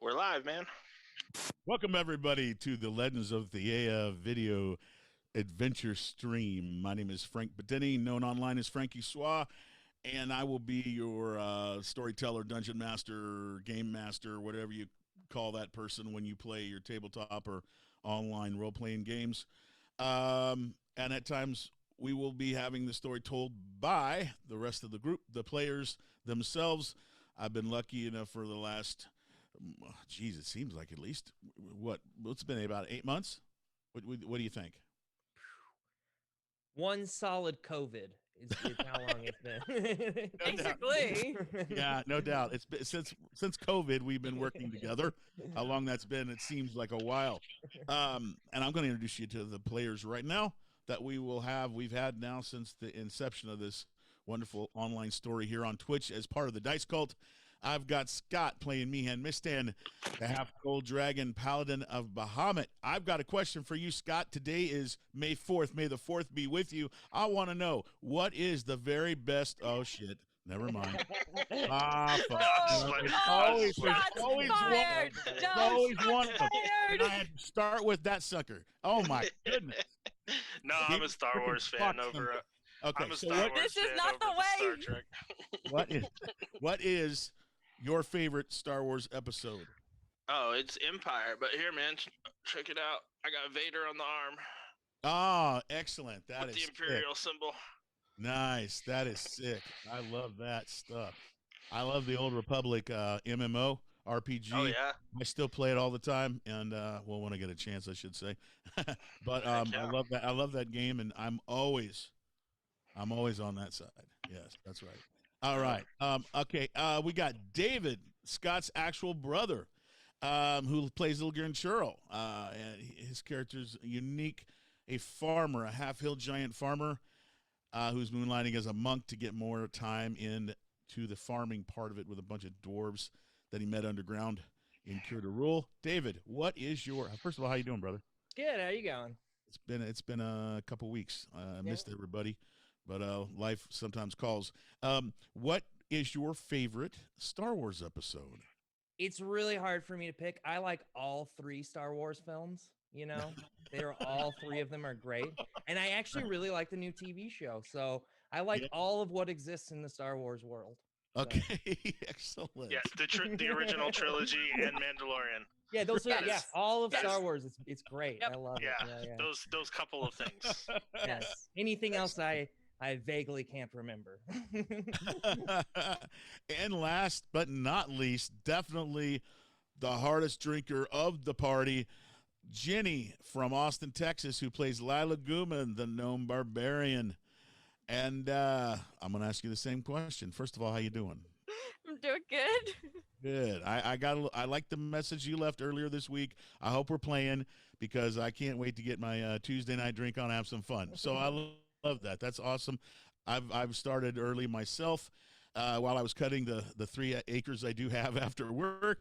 We're live, man. Welcome, everybody, to the Legends of Theia video adventure stream. My name is Frank Bedeni, known online as Frankie Swa, and I will be your storyteller, dungeon master, game master, whatever you call that person when you play your tabletop or online role playing games. And at times, we will be having the story told by the rest of the group, the players themselves. I've been lucky enough for the last geez, it seems like at least what's been about 8 months. What do you think? One solid COVID is how long it's been. Basically. Yeah, no doubt. It's been, since COVID, we've been working together. How long that's been? It seems like a while. And I'm going to introduce you to the players right now that we've had now since the inception of this wonderful online story here on Twitch as part of the Dice Cult. I've got Scott playing Meehan Mistan, the half-gold dragon paladin of Bahamut. I've got a question for you, Scott. Today is May 4th. May the 4th be with you. I want to know, what is the very best... Oh, shit. Never mind. Fuck. Always one. Always one of them. And I had to start with that sucker. Oh, my goodness. No, I'm a Star Wars fan over... Okay, I'm a Star Wars this is fan not the over way. Star Trek. What is your favorite Star Wars episode? Oh, it's Empire. But here, man, check it out. I got Vader on the arm. Oh, excellent. That with is the Imperial sick. symbol. Nice. That is sick. I love that stuff. I love the Old Republic MMO RPG. Oh, yeah. I still play it all the time, and well, when I get a chance, I should say. But Yeah. I love that. I love that game, and I'm always on that side. Yes, that's right. All right. Okay. We got David, Scott's actual brother, who plays Little Garen Churl. And his character's unique, a farmer, a half-hill giant farmer, who's moonlighting as a monk to get more time into the farming part of it with a bunch of dwarves that he met underground in Cure to Rule. David, what is your... First of all, how you doing, brother? Good. How you going? It's been a couple weeks. I missed everybody, but life sometimes calls. What is your favorite Star Wars episode? It's really hard for me to pick. I like all three Star Wars films. You know, they're all three of them are great, and I actually really like the new TV show. So I like all of what exists in the Star Wars world. So. Okay, excellent. Yes, the original trilogy and Mandalorian. Yeah, those are all of Star Wars. It's great. Yep. I love it. Yeah. Those couple of things. Yes. Anything else I vaguely can't remember. And last but not least, definitely the hardest drinker of the party, Jenny from Austin, Texas, who plays Lila Guman, the gnome barbarian. And I'm going to ask you the same question. First of all, how you doing? I'm doing good. Good. I like the message you left earlier this week. I hope we're playing because I can't wait to get my Tuesday night drink on and have some fun. So I love that. That's awesome. I've started early myself while I was cutting the 3 acres I do have after work.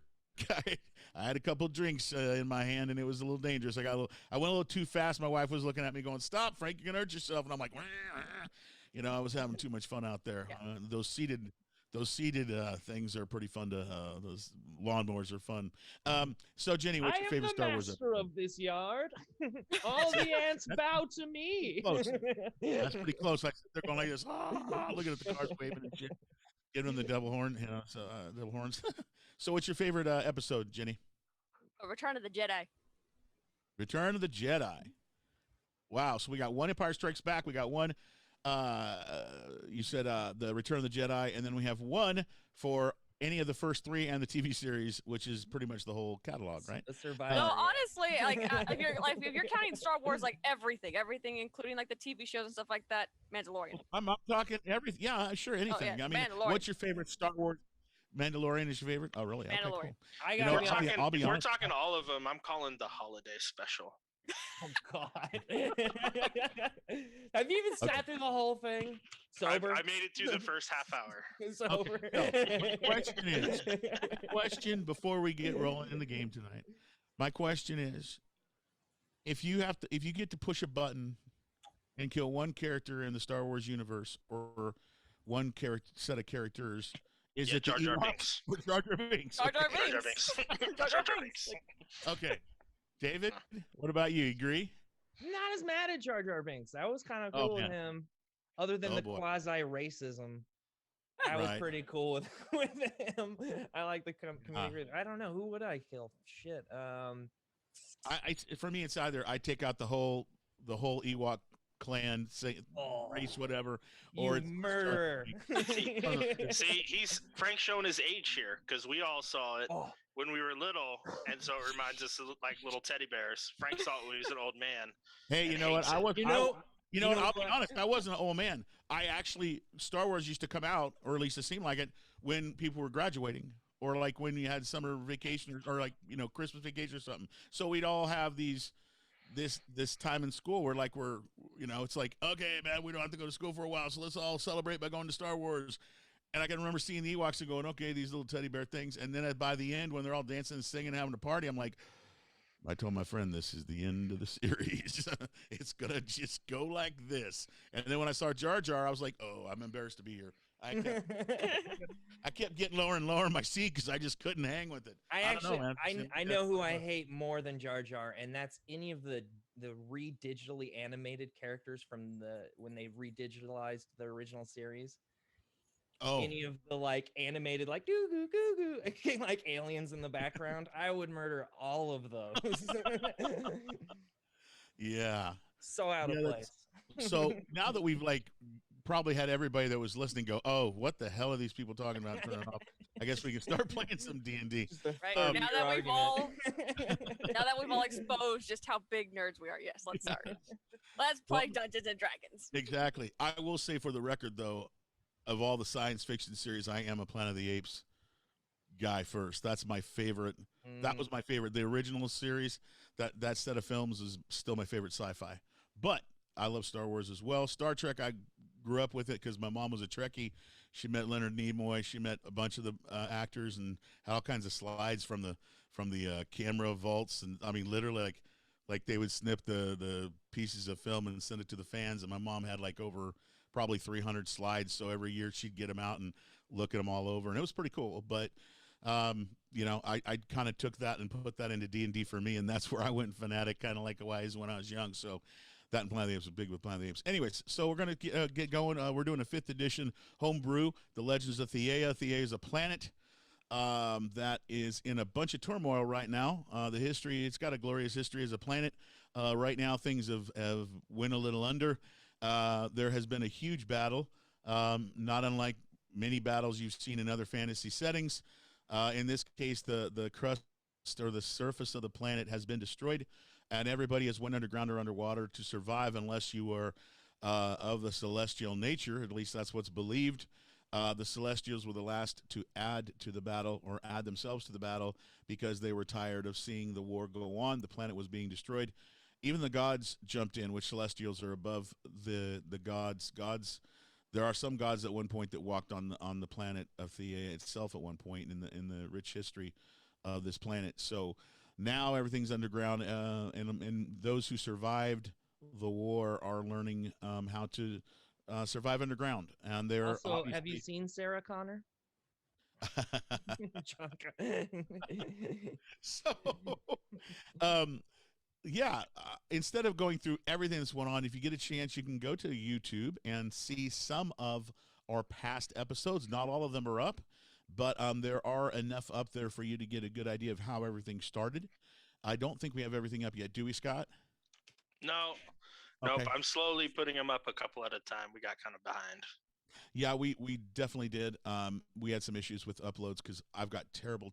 I had a couple drinks in my hand, and it was a little dangerous. I went a little too fast. My wife was looking at me going, "Stop, Frank, you're going to hurt yourself." And I'm like, I was having too much fun out there. Yeah. Those seated things are pretty fun to, those lawnmowers are fun. So Jenny, what's your favorite Star Wars episode? I am the master of this yard. All the ants bow to me. Close. That's pretty close. They're going like this, looking at the cars waving and shit. Giving them the devil horn, devil horns. So what's your favorite episode, Jenny? Return of the Jedi. Return of the Jedi. Wow. So we got one Empire Strikes Back. We got one, you said the Return of the Jedi. And then we have one for any of the first 3 and the TV series, which is pretty much the whole catalog, right? The Survivor. No, honestly, if you're counting Star Wars, like everything, including like the TV shows and stuff like that, Mandalorian. I'm talking everything. Yeah, sure, anything. yeah, I mean, Mandalorian. what's your favorite Star Wars? Mandalorian is your favorite? Oh, really? Okay, Mandalorian. cool. I You know gotta what? be honest. I'll be We're honest. talking all of them. I'm calling the holiday special. Oh God. Have you even sat through the whole thing? Sober? I made it through the first half hour. Sober. Okay. Question is, before we get rolling in the game tonight, my question is, if you get to push a button and kill one character in the Star Wars universe or one set of characters Is Yeah, it the Jar Jar Ewoks Binks. with Jar Jar Binks? Jar Jar Jar Jar Binks. Binks. Jar Jar Jar Jar Binks. Binks. Okay, David, what about you? Agree? Not as mad at Jar Jar Binks. I was kind of Oh, cool with man. him, other than Oh, the boy. quasi racism. I was Right. pretty cool with him. I like the comedic. I don't know, who would I kill? Shit. For me, it's either I take out the whole Ewok clan, say, Oh, race, whatever, you or it's murderer. See, Frank's showing his age here because we all saw it Oh, when we were little, and so it reminds us of like little teddy bears. Frank saw it when he was an old man. Hey, you and know what? hates I it. was. you know, You know You what? know I'll be what? honest. I wasn't an old man. I actually Star Wars used to come out, or at least it seemed like it, when people were graduating, or like when you had summer vacation, or like Christmas vacation or something. So we'd all have this time in school where like it's like, okay, man, we don't have to go to school for a while, so let's all celebrate by going to Star Wars. And I can remember seeing the Ewoks and going, okay, these little teddy bear things. And then by the end, when they're all dancing and singing, having a party, I'm like, I told my friend, this is the end of the series. It's going to just go like this. And then when I saw Jar Jar, I was like, oh, I'm embarrassed to be here. I kept getting lower and lower in my seat because I just couldn't hang with it. I don't know, man. I know who I hate more than Jar Jar, and that's any of the re-digitally animated characters from when they re-digitalized the original series. Oh, Any of the like animated like goo goo goo goo like aliens in the background, I would murder all of those. yeah. So out of Yeah, that's- place. So now that we've like probably had everybody that was listening go, oh, what the hell are these people talking about? Turn it off. I guess we can start playing some D&D. Just a Right, 30-year now that we've all argument. now that we've all exposed just how big nerds we are, yes, let's start. Let's play Dungeons and Dragons. Exactly. I will say for the record, though, of all the science fiction series, I am a Planet of the Apes guy first. That's my favorite. That was my favorite. The original series, that set of films is still my favorite sci-fi. But I love Star Wars as well. Star Trek, I grew up with it because my mom was a Trekkie. She met Leonard Nimoy. She met a bunch of the actors and had all kinds of slides from the camera vaults. And I mean, literally, like they would snip the pieces of film and send it to the fans. And my mom had like over probably 300 slides. So every year she'd get them out and look at them all over. And it was pretty cool. But, I kind of took that and put that into D&D for me. And that's where I went fanatic, kind of like wise when I was young. So that and Planet of the Apes was big with Planet of the Apes. Anyways, so we're going to get going. We're doing a 5th edition homebrew, The Legends of Theia. Theia is a planet that is in a bunch of turmoil right now. The history, it's got a glorious history as a planet. Right now, things have went a little under. There has been a huge battle, not unlike many battles you've seen in other fantasy settings. In this case, the crust or the surface of the planet has been destroyed, and everybody has went underground or underwater to survive unless you are of the celestial nature. At least that's what's believed. The Celestials were the last to add to the battle or add themselves to the battle because they were tired of seeing the war go on. The planet was being destroyed. Even the gods jumped in, which Celestials are above the gods. There are some gods at one point that walked on the planet of Theia itself at one point in the rich history of this planet. So now everything's underground, and those who survived the war are learning how to survive underground. And they're Also, have you seen Sarah Connor? So, yeah, instead of going through everything that's went on, if you get a chance, you can go to YouTube and see some of our past episodes. Not all of them are up, but there are enough up there for you to get a good idea of how everything started. I don't think we have everything up yet, do we, Scott? No, Okay. nope. I'm slowly putting them up a couple at a time. We got kind of behind. Yeah, we definitely did. We had some issues with uploads because I've got terrible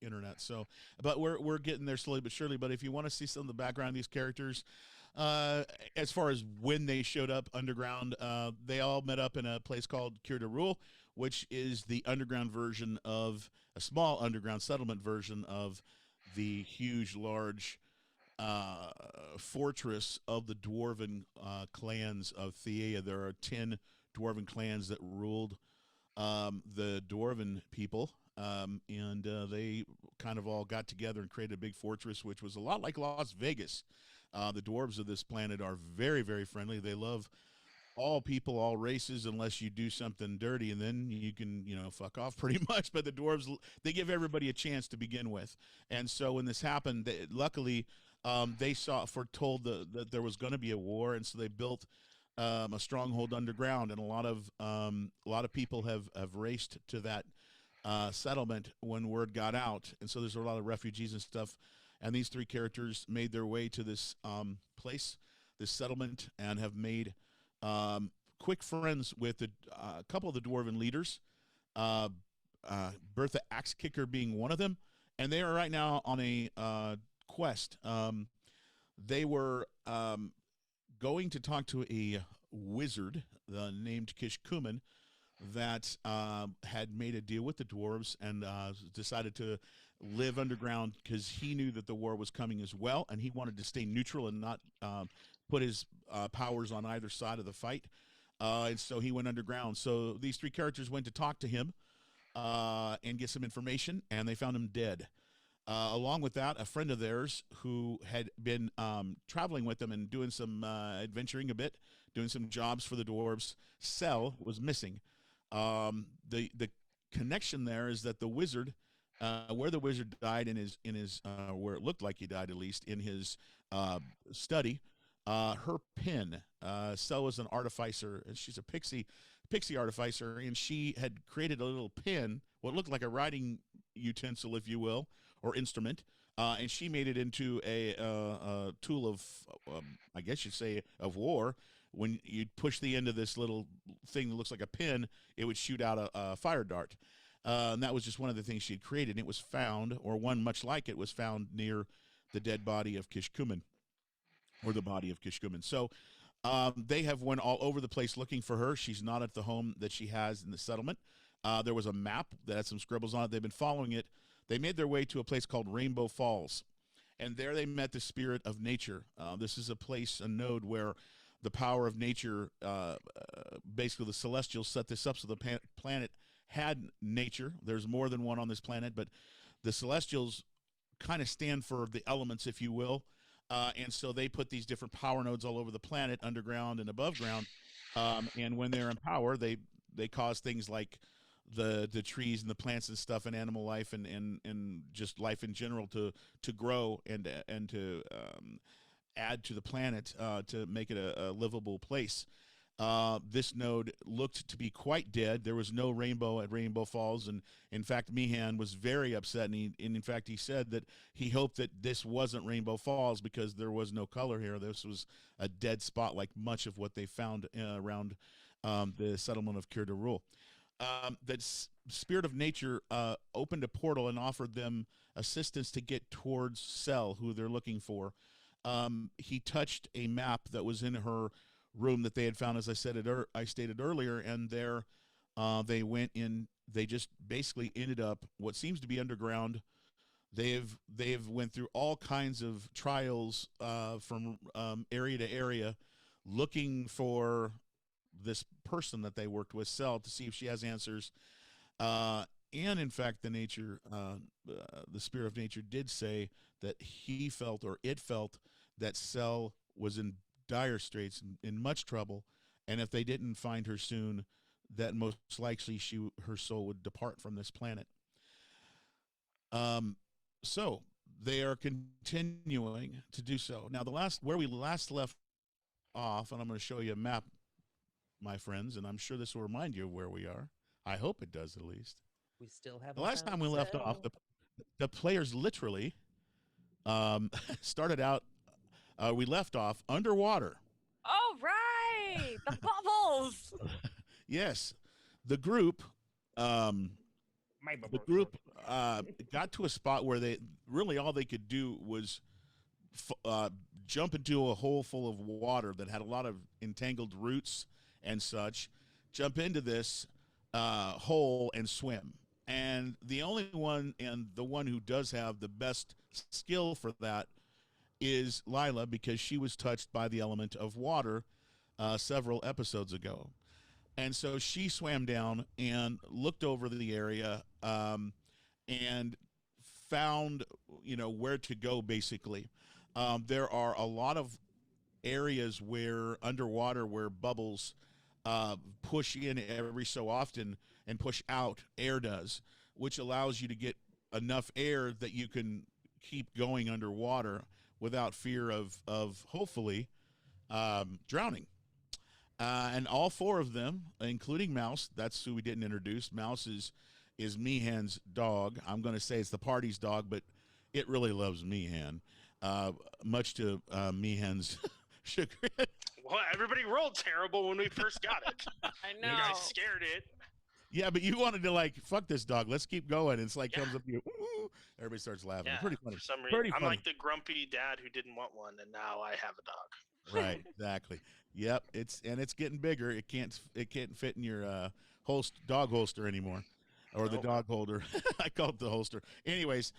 internet. So, but we're getting there slowly but surely. But if you want to see some of the background of these characters, as far as when they showed up underground, they all met up in a place called Cure de Rule, which is the underground version of a small underground settlement version of the huge, large fortress of the dwarven clans of Theia. There are 10 dwarven clans that ruled the dwarven people, and they kind of all got together and created a big fortress, which was a lot like Las Vegas. The dwarves of this planet are very, very friendly. They love all people, all races, unless you do something dirty, and then you can, fuck off pretty much. But the dwarves, they give everybody a chance to begin with. And so when this happened, luckily, they foretold that there was going to be a war, and so they built a stronghold underground, and a lot of people have raced to that settlement when word got out, and so there's a lot of refugees and stuff. And these three characters made their way to this place, this settlement, and have made quick friends with a couple of the dwarven leaders, Bertha Axekicker being one of them, and they are right now on a quest. They were going to talk to a wizard named Kishkumen that had made a deal with the dwarves and decided to live underground because he knew that the war was coming as well, and he wanted to stay neutral and not put his powers on either side of the fight. And so he went underground. So these three characters went to talk to him and get some information, and they found him dead. Along with that, a friend of theirs who had been traveling with them and doing some adventuring a bit, doing some jobs for the dwarves, Sel, was missing. The connection there is that the wizard, where the wizard died in his where it looked like he died, at least in his study, her pin. Sel was an artificer, and she's a pixie artificer, and she had created a little pin, what looked like a writing utensil, if you will, or instrument, and she made it into a tool of, I guess you'd say, of war. When you'd push the end of this little thing that looks like a pin, it would shoot out a fire dart. And that was just one of the things she had created. And it was found, or one much like it was found near the dead body of Kishkumen, or the body of Kishkumen. So they have went all over the place looking for her. She's not at the home that she has in the settlement. There was a map that had some scribbles on it. They've been following it. They made their way to a place called Rainbow Falls. And there they met the spirit of nature. This is a place, a node where the power of nature, basically the Celestials set this up so the planet had nature. There's more than one on this planet, but the Celestials kind of stand for the elements, if you will. And so they put these different power nodes all over the planet, underground and above ground. And when they're in power, they cause things like the trees and the plants and stuff and animal life and just life in general to grow and to add to the planet to make it a livable place. This node looked to be quite dead. There was no rainbow at Rainbow Falls, and in fact, Meehan was very upset, and in fact, he said that he hoped that this wasn't Rainbow Falls because there was no color here. This was a dead spot, like much of what they found around the settlement of Kirda Rule. That spirit of nature opened a portal and offered them assistance to get towards Sel, who they're looking for. He touched a map that was in her room that they had found, as I stated earlier, and there they went in. They just basically ended up what seems to be underground. They've went through all kinds of trials from area to area, looking for this person that they worked with, Sel, to see if she has answers. And in fact, the spirit of nature did say that he felt, or it felt, that Sel was in dire straits, in much trouble, and if they didn't find her soon, that most likely her soul would depart from this planet. So they are continuing to do so. Now, where we last left off, and I'm going to show you a map, my friends, and I'm sure this will remind you of where we are. I hope it does, at least. We still have the last time we left off, the players literally started out. We left off underwater. Oh, right. The bubbles. Yes. The group got to a spot where they really all they could do was jump into a hole full of water that had a lot of entangled roots and such, jump into this hole and swim. And the only one, and the one who does have the best skill for that, is Lila, because she was touched by the element of water several episodes ago. And so she swam down and looked over the area and found, where to go, basically. There are a lot of areas where underwater where bubbles push in every so often and push out. Air does, which allows you to get enough air that you can keep going underwater without fear of hopefully drowning. And all four of them, including Mouse, that's who we didn't introduce. Mouse is Meehan's dog. I'm going to say it's the party's dog, but it really loves Meehan, much to Meehan's chagrin. Well, everybody rolled terrible when we first got it. I You know. guys scared it. Yeah, but you wanted to like fuck this dog. Let's keep going. It's like Yeah. comes up to you. Ooh, everybody starts laughing. Yeah, Pretty funny. for some reason. Pretty I'm funny. like the grumpy dad who didn't want one, and now I have a dog. Right, exactly. Yep, it's getting bigger. It can't fit in your dog holster anymore, or the Nope. dog holder. I call it the holster. Anyways,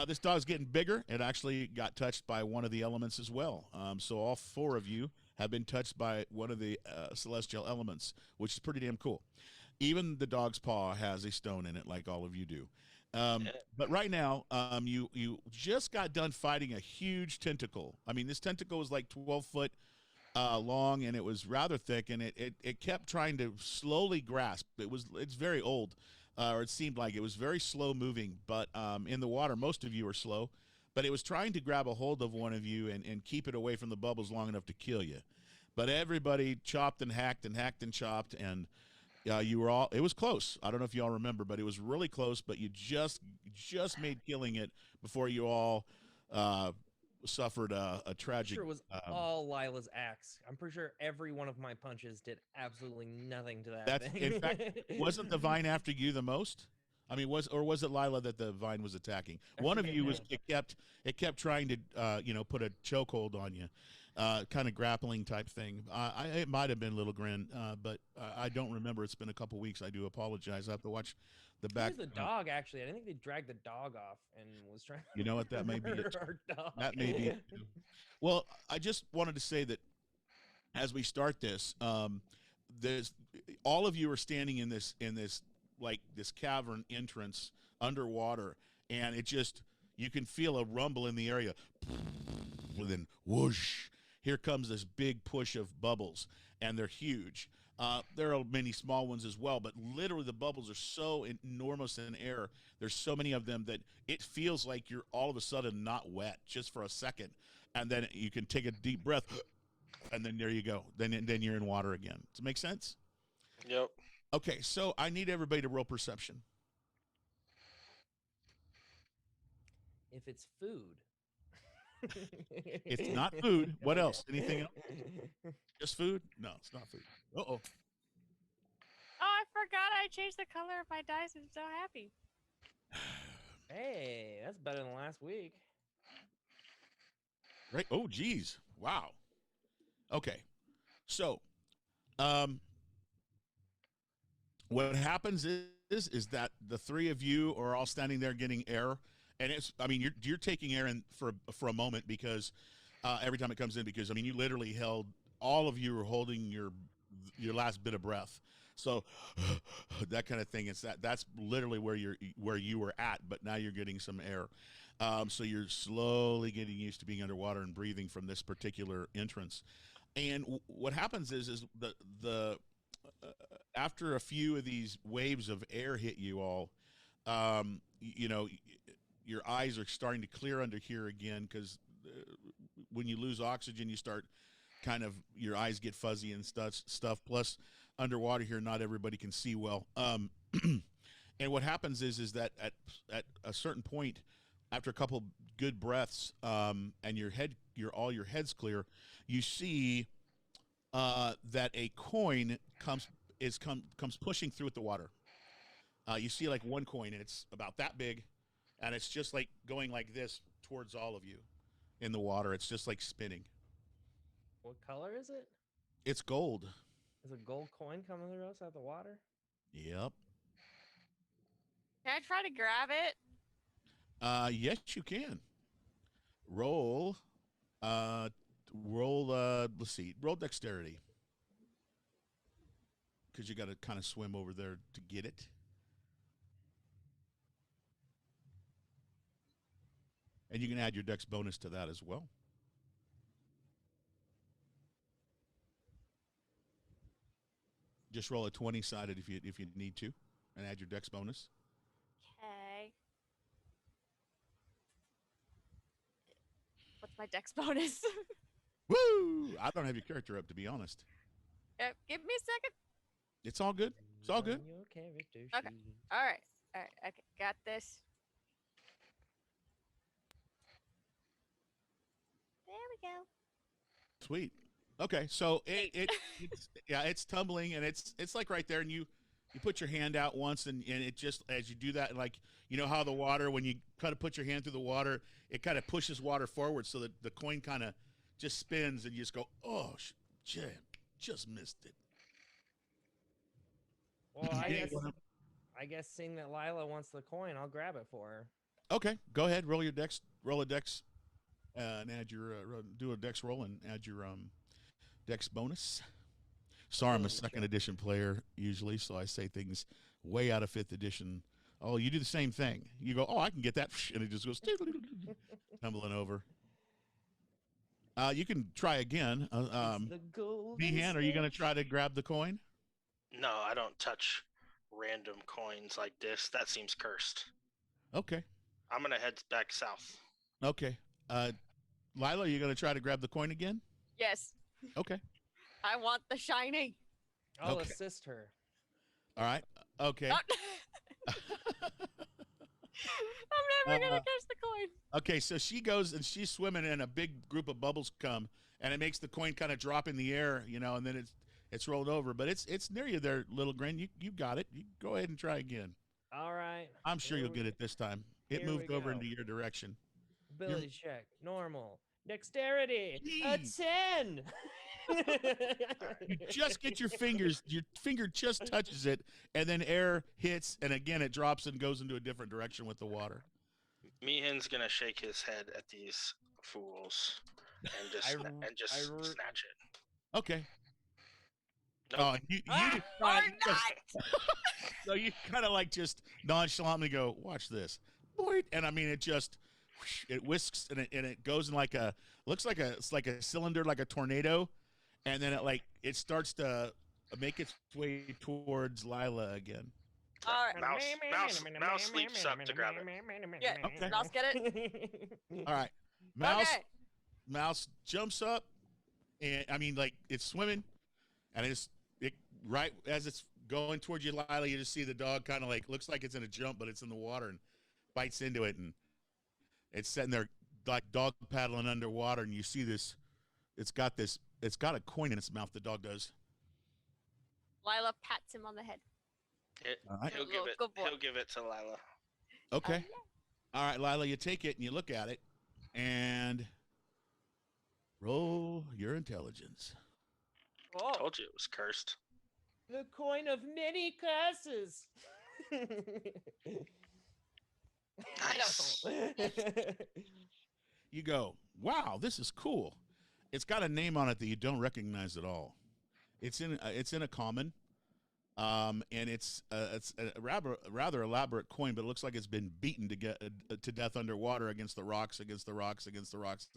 this dog's getting bigger. It actually got touched by one of the elements as well. So all four of you have been touched by one of the celestial elements, which is pretty damn cool. Even the dog's paw has a stone in it, like all of you do. But right now, you just got done fighting a huge tentacle. I mean, this tentacle was like 12 foot long, and it was rather thick, and it kept trying to slowly grasp. It's very old, or it seemed like it was very slow moving. But in the water, most of you are slow. But it was trying to grab a hold of one of you and keep it away from the bubbles long enough to kill you. But everybody chopped and hacked and hacked and chopped, and you were all. It was close. I don't know if y'all remember, but it was really close. But you just made killing it before you all suffered a I'm tragic. sure it was all Lila's axe. I'm pretty sure every one of my punches did absolutely nothing to that That's thing. in fact, wasn't the vine after you the most? I mean, was it Lila that the vine was attacking? I One of forget you now. was it kept trying to put a chokehold on you, kind of grappling type thing. It might have been Little Grin, but I don't remember. It's been a couple weeks. I do apologize. I have to watch the It back. was the dog, actually. I think they dragged the dog off and was trying You know what? That may be murder it. our dog. That may be it. Too. Well, I just wanted to say that as we start this, there's all of you are standing in this like this cavern entrance underwater, and it just you can feel a rumble in the area. And then whoosh, here comes this big push of bubbles, and they're huge. There are many small ones as well, but literally the bubbles are so enormous in air. There's so many of them that it feels like you're all of a sudden not wet just for a second, and then you can take a deep breath, and then there you go. Then you're in water again. Does it make sense? Yep. Okay, so I need everybody to roll perception. If it's food. It's not food. What else? Anything else? Just food? No, it's not food. Uh-oh. Oh, I forgot I changed the color of my dice. I'm so happy. Hey, that's better than last week. Right. Oh, geez. Wow. Okay. So, what happens is that the three of you are all standing there getting air, and you're taking air in for a moment because every time it comes in, because you literally held, all of you were holding your last bit of breath. So that kind of thing. That's literally where you were at, but now you're getting some air. So you're slowly getting used to being underwater and breathing from this particular entrance. And what happens is the after a few of these waves of air hit you all, your eyes are starting to clear under here again, because when you lose oxygen, you start your eyes get fuzzy and stuff. Plus, underwater here, not everybody can see well. And what happens is that at a certain point, after a couple good breaths, and your head's clear, you see that a coin comes pushing through the water. You see like one coin, and it's about that big, and it's just like going like this towards all of you in the water. It's just like spinning. What color is it? It's gold. Is a gold coin coming through us out the water? Yep. Can I try to grab it? Yes, you can. Roll. Let's see. Roll dexterity, because you got to kind of swim over there to get it. And you can add your dex bonus to that as well. Just roll a 20-sided if you need to, and add your dex bonus. Okay. What's my dex bonus? Woo! I don't have your character up, to be honest. Give me a second. It's all good. It's all good. On your character Okay. sheet. All right. Okay. Got this. There we go. Sweet. Okay, so it's tumbling, and it's like right there, and you put your hand out once, and it just, as you do that, like, you know how the water, when you kind of put your hand through the water, it kind of pushes water forward, so that the coin kind of just spins, and you just go, oh, just missed it. Well, Yeah. I guess seeing that Lila wants the coin, I'll grab it for her. Okay, go ahead, roll a dex, and add your do a dex roll and add your dex bonus. Sorry, I'm a second edition player usually, so I say things way out of 5th edition. Oh, you do the same thing. You go, oh, I can get that, and it just goes tumbling over. You can try again. The golden Behan, are you going to snitch. try to grab the coin? No, I don't touch random coins like this. That seems cursed. Okay. I'm gonna head back south. Okay. Lila, are you going to try to grab the coin again? Yes. Okay. I want the shiny. I'll Okay. assist her. All right. Okay. I'm never gonna catch the coin. Okay, so she goes and she's swimming, and a big group of bubbles come, and it makes the coin kind of drop in the air, and then it's rolled over. But it's near you there, Little Grin. You got it. You go ahead and try again. All right. I'm sure Here you'll get it this time. It here we moved over go. into your direction. Ability check. Normal. Dexterity. A Jeez. 10. You just get your finger just touches it, and then air hits, and again it drops and goes into a different direction with the water. Meehan's gonna shake his head at these fools and just snatch it. Okay. Nope. Oh, you Or not. So you kind of like just nonchalantly go, watch this. Boy, and I mean, it whisks and it goes in it's like a cylinder, like a tornado. And then it starts to make its way towards Lila again. All right. Mouse leaps up to grab it. Yeah. Okay. Mouse get it. All right. Mouse Okay. jumps up, and I mean, like, it's swimming, and it right as it's going towards you, Lila, you just see the dog kind of looks like it's in a jump, but it's in the water and bites into it, and it's sitting there like dog paddling underwater, and you see this. It's got a coin in its mouth. The dog does. Lila pats him on the head. All right. He'll give it to Lila. Okay. All right, Lila, you take it and you look at it, and roll your intelligence. Whoa. Told you it was cursed. The coin of many curses. Nice. You go, wow, this is cool. It's got a name on it that you don't recognize at all. It's in a common, and it's a rather elaborate coin, but it looks like it's been beaten to death underwater against the rocks, and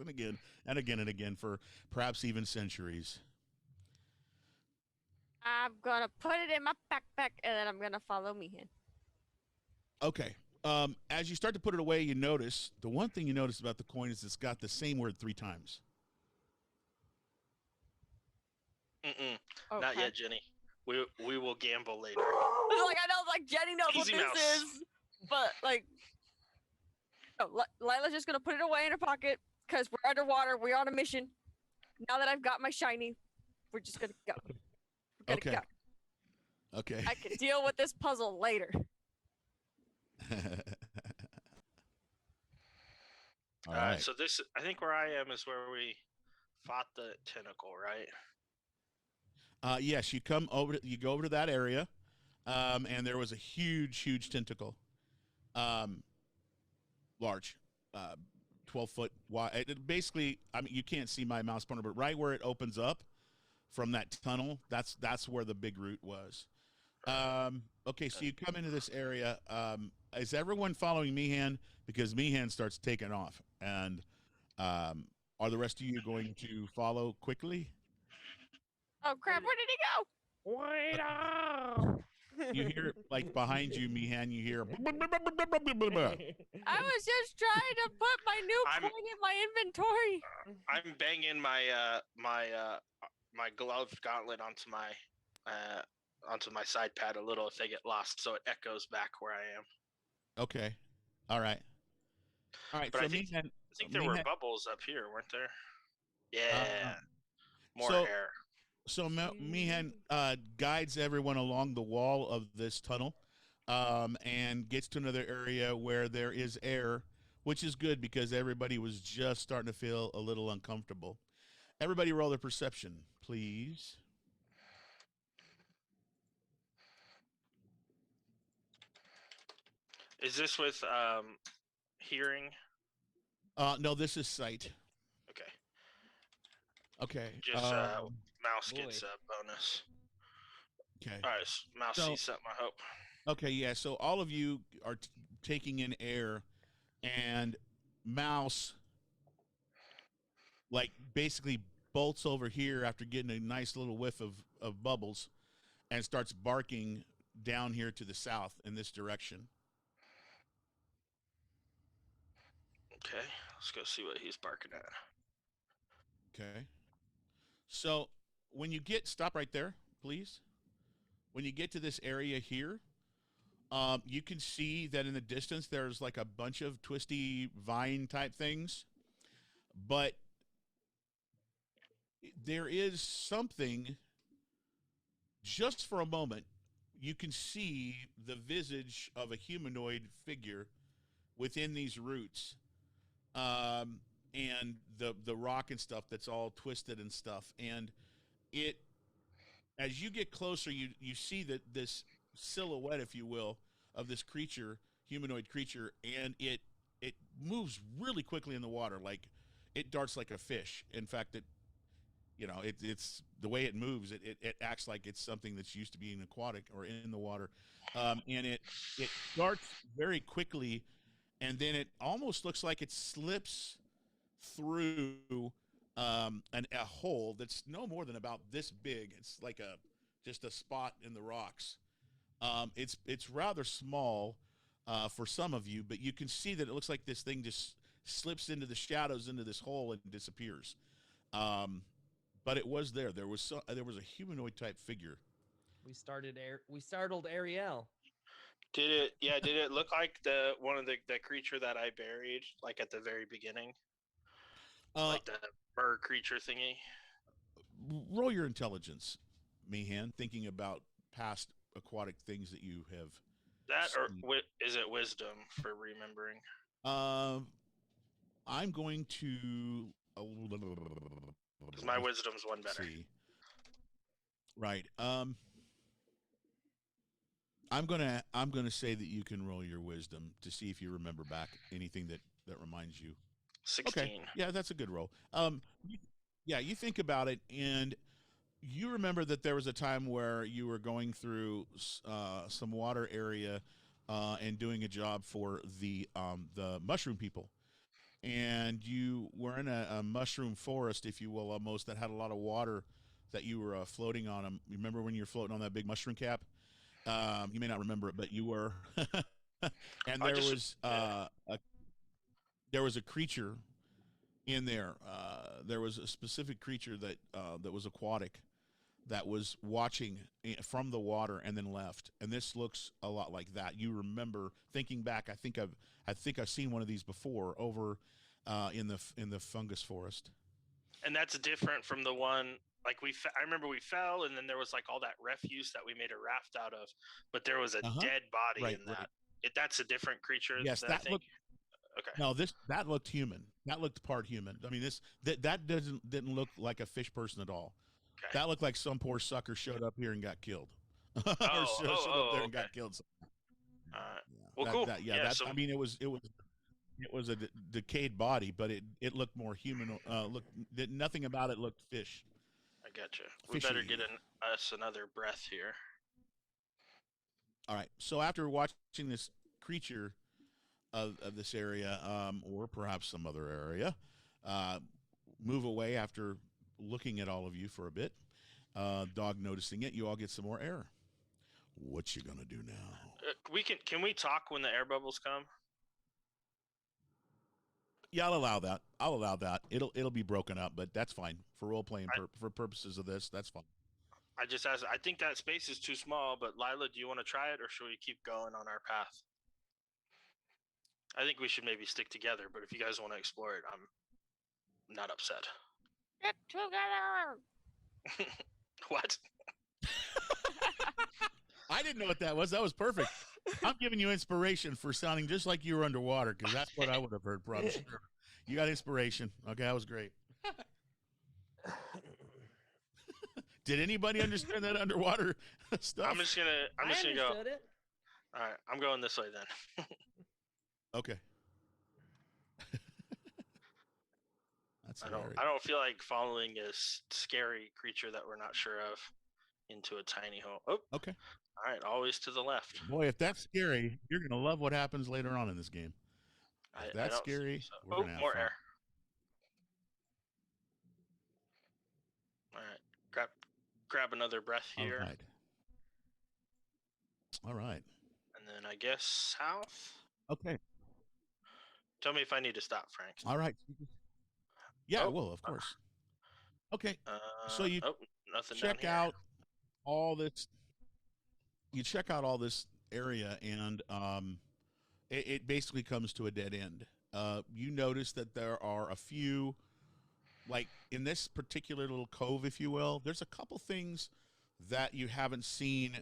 again and again and again for perhaps even centuries. I'm gonna put it in my backpack and then I'm gonna follow Meehan. Okay. As you start to put it away, you notice the one thing you notice about the coin is it's got the same word 3 times. Not Okay. yet, Jenny. We will gamble later. I know, like Jenny knows Easy what mouse. this is, but Lila's just gonna put it away in her pocket because we're underwater. We're on a mission. Now that I've got my shiny, we're just gonna go. We're gonna Okay. go. Okay. I can deal with this puzzle later. All right. So I think where I am is where we fought the tentacle, right? Yes, you go over to that area, and there was a huge tentacle, large, 12-foot wide. Basically, I mean, you can't see my mouse pointer, but right where it opens up from that tunnel, that's where the big root was. Okay, so you come into this area. Is everyone following Meehan? Because Meehan starts taking off, and are the rest of you going to follow quickly? Oh crap! Where did he go? Wait up! You hear like behind you, Meehan. You hear. I was just trying to put my new I'm- coin in my inventory. I'm banging my gloved gauntlet onto my side pad a little if they get lost, so it echoes back where I am. Okay. All right. All right. But so I think there were bubbles up here, weren't there? Yeah. More so- air. So Meehan guides everyone along the wall of this tunnel, and gets to another area where there is air, which is good because everybody was just starting to feel a little uncomfortable. Everybody roll their perception, please. Is this with hearing? No, this is sight. Okay. Okay. Just mouse gets a bonus. Okay. All right, mouse So- sees something, I hope. Okay, yeah. So all of you are taking in air, and Mouse, like, basically bolts over here after getting a nice little whiff of bubbles, and starts barking down here to the south in this direction. Okay, let's go see what he's barking at. Okay. So when you stop right there, please. When you get to this area here, you can see that in the distance there's like a bunch of twisty vine type things, but there is something. Just for a moment, you can see the visage of a humanoid figure within these roots, and the rock and stuff that's all twisted and stuff. And as you get closer, you see that this silhouette, if you will, of this creature, humanoid creature, and it moves really quickly in the water, like it darts like a fish. In fact, it's the way it moves. It acts like it's something that's used to being aquatic or in the water, and it darts very quickly, and then it almost looks like it slips through a hole that's no more than about this big. It's like just a spot in the rocks. It's rather small for some of you, but you can see that it looks like this thing just slips into the shadows into this hole and disappears. But it was there. There was a humanoid type figure. We startled Ariel. Did it look like the creature that I buried, like at the very beginning? Like the bird creature thingy? Roll your intelligence, Meehan, thinking about past aquatic things that you have. That or seen. is it wisdom for remembering? I'm going to. Because my wisdom's one better. See. Right. I'm gonna say that you can roll your wisdom to see if you remember back anything that reminds you. 16. Okay. Yeah, that's a good roll. Yeah, you think about it, and you remember that there was a time where you were going through some water area and doing a job for the mushroom people, and you were in a mushroom forest, if you will, almost, that had a lot of water that you were floating on them. You remember when you were floating on that big mushroom cap? You may not remember it, but you were. And there was a creature in there. There was a specific creature that was aquatic, that was watching from the water and then left. And this looks a lot like that. You remember thinking back. I think I've seen one of these before over in the fungus forest. And that's different from the one. Like I remember we fell, and then there was like all that refuse that we made a raft out of, but there was a dead body in that. Right. That's a different creature. Yes, that looked. Okay. No, that looked human. That looked part human. I mean, that didn't look like a fish person at all. Okay. That looked like some poor sucker showed up here and got killed. Showed up there and got killed. Well, cool. I mean, it was a decayed body, but it looked more human. Nothing about it looked fish. I gotcha. We better get us another breath here. All right. So after watching this creature of this area, or perhaps some other area, move away after looking at all of you for a bit, Dog noticing it, you all get some more air. What you gonna do now? Can we talk when the air bubbles come? Yeah, I'll allow that. It'll be broken up, but that's fine for role playing for purposes of this. That's fine. I just asked. I think that space is too small. But Lila, do you want to try it, or should we keep going on our path? I think we should maybe stick together. But if you guys want to explore it, I'm not upset. Get together. What? I didn't know what that was. That was perfect. I'm giving you inspiration for sounding just like you were underwater, because that's what I would have heard. Probably. Sure. You got inspiration. Okay, that was great. Did anybody understand that underwater stuff? I'm just gonna go. It. All right, I'm going this way then. Okay. That's I don't feel like following a scary creature that we're not sure of into a tiny hole. Oh, okay. All right, always to the left. Boy, if that's scary, you're gonna love what happens later on in this game. If that's scary. So. We're gonna have more fun. air. All right, grab another breath here. All right. And then I guess south. Okay. Tell me if I need to stop, Frank. All right. Yeah, well, of course. Okay. So you check out all this. You check out all this area, and it basically comes to a dead end. You notice that there are a few, like in this particular little cove, if you will, there's a couple things that you haven't seen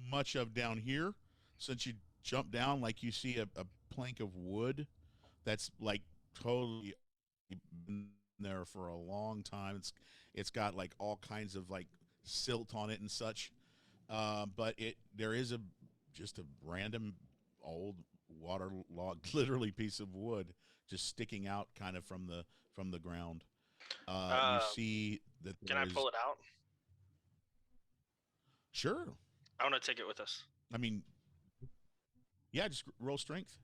much of down here since you jumped down. Like you see a plank of wood that's like totally been there for a long time. It's got like all kinds of like silt on it and such. But there is just a random old waterlogged, literally piece of wood just sticking out kind of from the ground. You see that. Can I pull it out? Sure. I want to take it with us. I mean, yeah, just roll strength.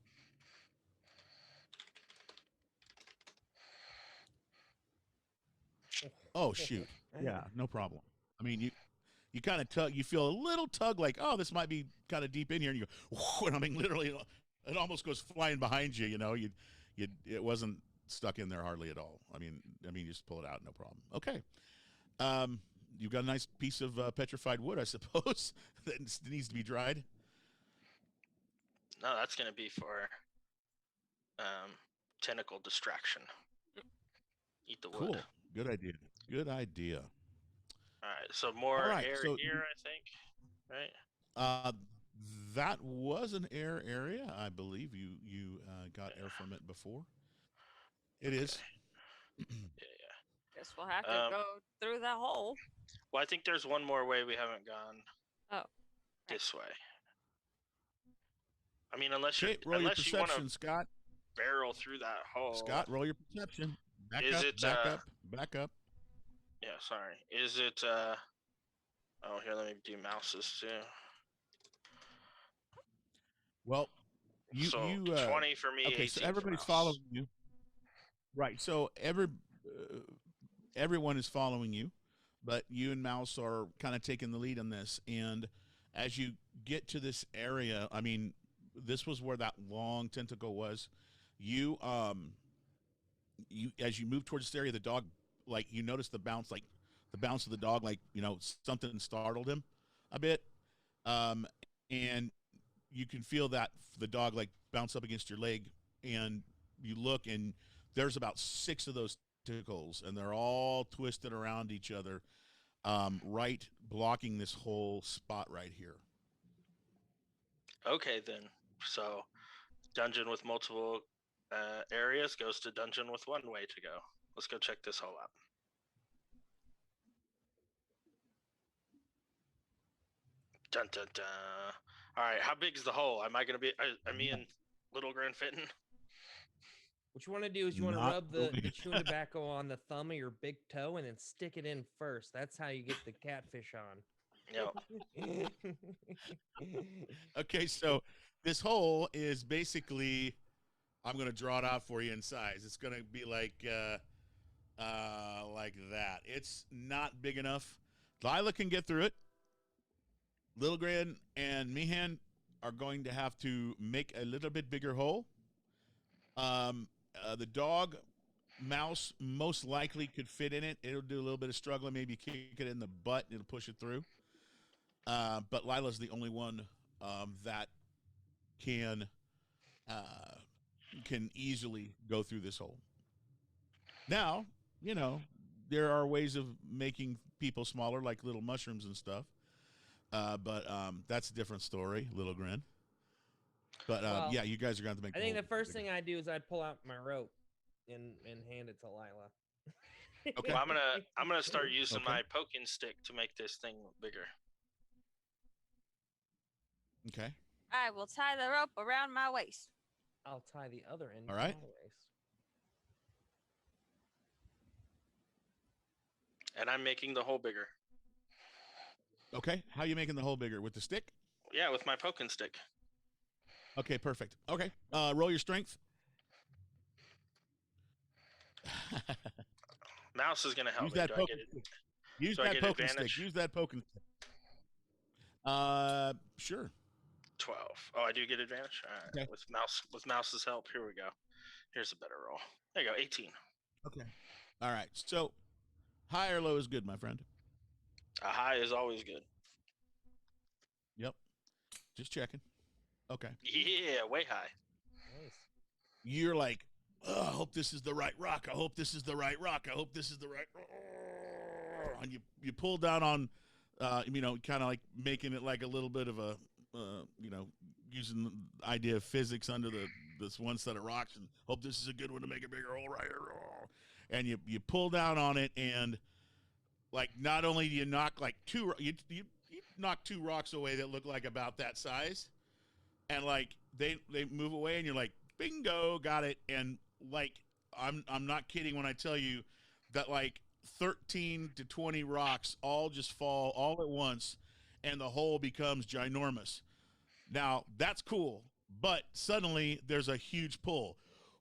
Oh shoot! Yeah, no problem. I mean, you kind of tug. You feel a little tug, like, oh, this might be kind of deep in here, and you go, whoo, and I mean, literally, it almost goes flying behind you. You know, it wasn't stuck in there hardly at all. I mean, you just pull it out, no problem. Okay. You've got a nice piece of petrified wood, I suppose, that needs to be dried. No, that's gonna be for tentacle distraction. Eat the wood. Cool. Good idea. Good idea. All right, so more air here, I think, right? That was an air area. I believe you got air from it before. It is. Yeah. Guess we'll have to go through that hole. Well, I think there's one more way we haven't gone. Oh. This way. I mean, unless you perception, Scott. Barrel through that hole. Scott, roll your perception. Back up. Yeah, sorry. Is it oh, here, let me do mouses too. Well, you 20 for me. Okay, so everybody's following you. Right. So everyone is following you, but you and Mouse are kind of taking the lead on this. And as you get to this area, I mean, this was where that long tentacle was. As you move towards this area, the dog, like, you notice the bounce of the dog, like, you know, something startled him a bit. And you can feel that the dog like bounce up against your leg, and you look, and there's about 6 of those tentacles, and they're all twisted around each other, right, blocking this whole spot right here. Okay, then. So dungeon with multiple areas goes to dungeon with one way to go. Let's go check this hole out. Dun dun dun. All right, how big is the hole? Am I gonna be? Are me and Little Grin fitting? What you want to do is you want to rub the chewing tobacco on the thumb of your big toe and then stick it in first. That's how you get the catfish on. Yep. Okay, so this hole is basically, I'm going to draw it out for you in size. It's going to be like that. It's not big enough Lila can get through it. Little Grand and Meehan are going to have to make a little bit bigger hole. The dog, Mouse, most likely could fit in it. It'll do a little bit of struggling, maybe kick it in the butt, and it'll push it through. But Lila's the only one that can easily go through this hole. Now, you know, there are ways of making people smaller, like little mushrooms and stuff. But that's a different story, Little Grin. But Well, yeah, you guys are going to make. I think the first bigger. thing I'd do is I'd pull out my rope and hand it to Lila. Okay. Well, I'm gonna start using Okay. my poking stick to make this thing bigger. Okay. I will tie the rope around my waist. I'll tie the other end. All to right. my waist. And I'm making the hole bigger. Okay. How you making the hole bigger? With the stick? Yeah, with my poking stick. Okay, perfect. Okay. Roll your strength. Mouse is gonna help Use me. that Do I poking get it? stick. Use Do I that get poking advantage? stick. Use that poking stick. Sure. 12. Oh, I do get advantage. All right. Okay. With Mouse's help, here we go. Here's a better roll. There you go. 18. Okay. All right. So, high or low is good, my friend. A high is always good. Yep. Just checking. Okay. Yeah, way high. Nice. You're like, oh, I hope this is the right rock. I hope this is the right rock. I hope this is the right. And you pull down on, you know, kind of like making it like a little bit of a, you know, using the idea of physics under this one set of rocks, and hope this is a good one to make a bigger hole right here. And you pull down on it, and like not only do you knock like you knock two rocks away that look like about that size, and like they move away, and you're like, bingo, got it. And like I'm not kidding when I tell you that like 13 to 20 rocks all just fall all at once, and the hole becomes ginormous. Now that's cool, but suddenly there's a huge pull,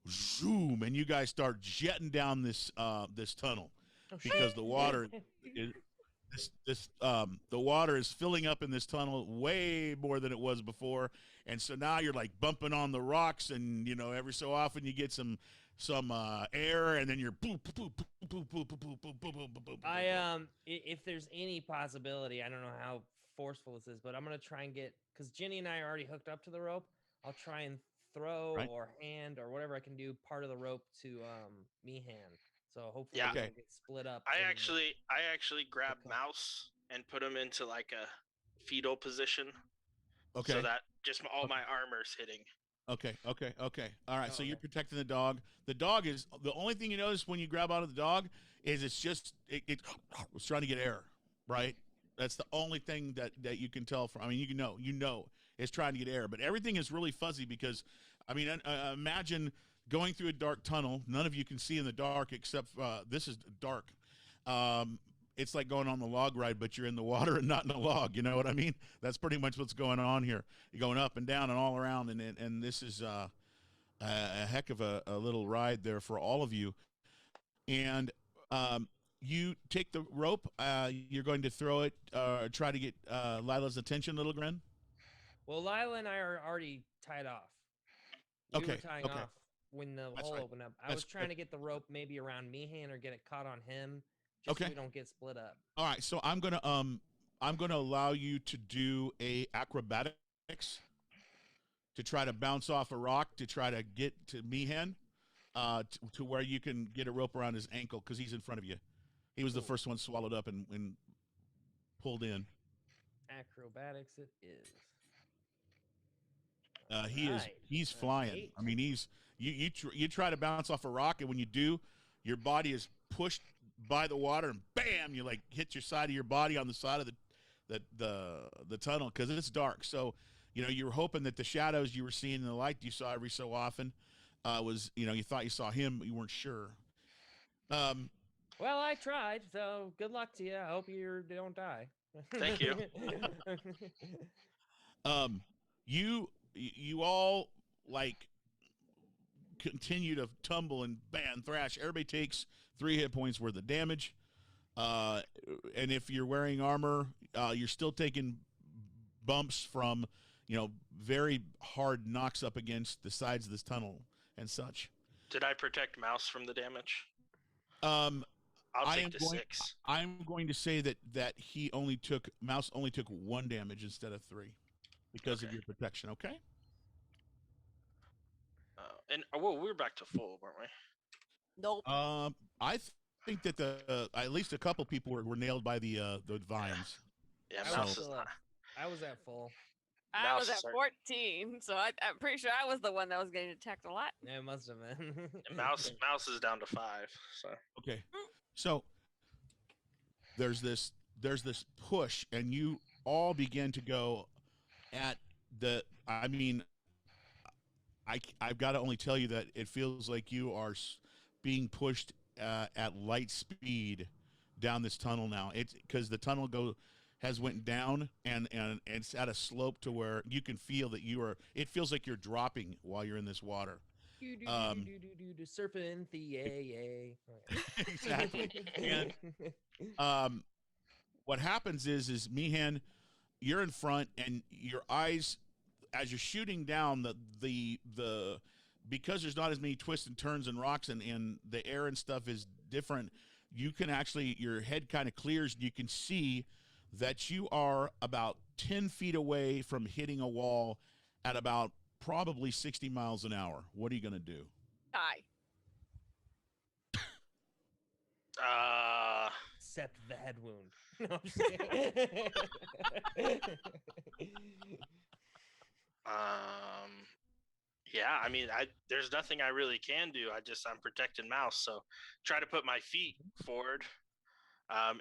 zoom, and you guys start jetting down this this tunnel Oh, because the water is the water is filling up in this tunnel way more than it was before, and so now you're like bumping on the rocks, and you know every so often you get some air, and then you're boop boop boop boop boop boop boop boop boop boop boop. If there's any possibility, I don't know how forceful this is, but I'm gonna try and get, because Jenny and I are already hooked up to the rope. I'll try and throw Right. or hand or whatever I can do part of the rope to Meehan. So hopefully Yeah. we Okay. don't get split up. I in the- actually grabbed Okay. Mouse and put him into like a fetal position, Okay. so that just all my armor's hitting. Okay. All right. So Oh, you're okay. protecting the dog. The dog is the only thing you notice when you grab onto the dog is it's just it's trying to get air, right? That's the only thing that you can tell from. I mean, you know it's trying to get air, but everything is really fuzzy because, I mean, imagine going through a dark tunnel. None of you can see in the dark except this is dark. It's like going on the log ride, but you're in the water and not in the log. You know what I mean? That's pretty much what's going on here. You're going up and down and all around, and this is a heck of a little ride there for all of you. And you take the rope. You're going to throw it, try to get Lila's attention, Little Grin. Well, Lila and I are already tied off. We were Okay, tying okay. off when the That's hole right. opened up. I That's- was trying to get the rope maybe around Meehan or get it caught on him, just so Okay. we don't get split up. All right, so I'm gonna allow you to do a acrobatics to try to bounce off a rock to try to get to Meehan, to where you can get a rope around his ankle because he's in front of you. He was the Cool. first one swallowed up and pulled in. Acrobatics it is. He's Alright, that's flying. 8. I mean, you try to bounce off a rock, and when you do, your body is pushed by the water, and bam, you like hit your side of your body on the side of the tunnel because it's dark. So, you know, you were hoping that the shadows you were seeing in the light you saw every so often was, you know, you thought you saw him, but you weren't sure. Well, I tried, so good luck to you. I hope you don't die. Thank you. You all like continue to tumble and bam, thrash. Everybody takes 3 hit points worth of damage. And if you're wearing armor, you're still taking bumps from, very hard knocks up against the sides of this tunnel and such. Did I protect Mouse from the damage? Um, I'll I take am the going. 6. I'm going to say that Mouse only took 1 damage instead of 3 because of Okay. your protection. Okay. Whoa, we were back to full, weren't we? Nope. I think that at least a couple people were nailed by the vines. Yeah, I Mouse was, is still not. at, I was at full. I was Mouse at are- 14, so I'm pretty sure I was the one that was getting attacked a lot. Yeah, it must have been. And Mouse is down to 5. So Okay. So there's this push, and you all begin to go at the. I mean, I've got to only tell you that it feels like you are being pushed at light speed down this tunnel now. It's because the tunnel has went down and it's at a slope to where you can feel that it feels like you're dropping while you're in this water. Surfing the yay. Exactly. And what happens is Meehan, you're in front, and your eyes, as you're shooting down, the because there's not as many twists and turns and rocks, and the air and stuff is different, you can actually, your head kind of clears, and you can see that you are about 10 feet away from hitting a wall at about probably 60 miles an hour. What are you going to do? Die. Except the head wound. No, I'm just kidding. Yeah, I mean, there's nothing I really can do. I'm protecting Mouse, so try to put my feet forward.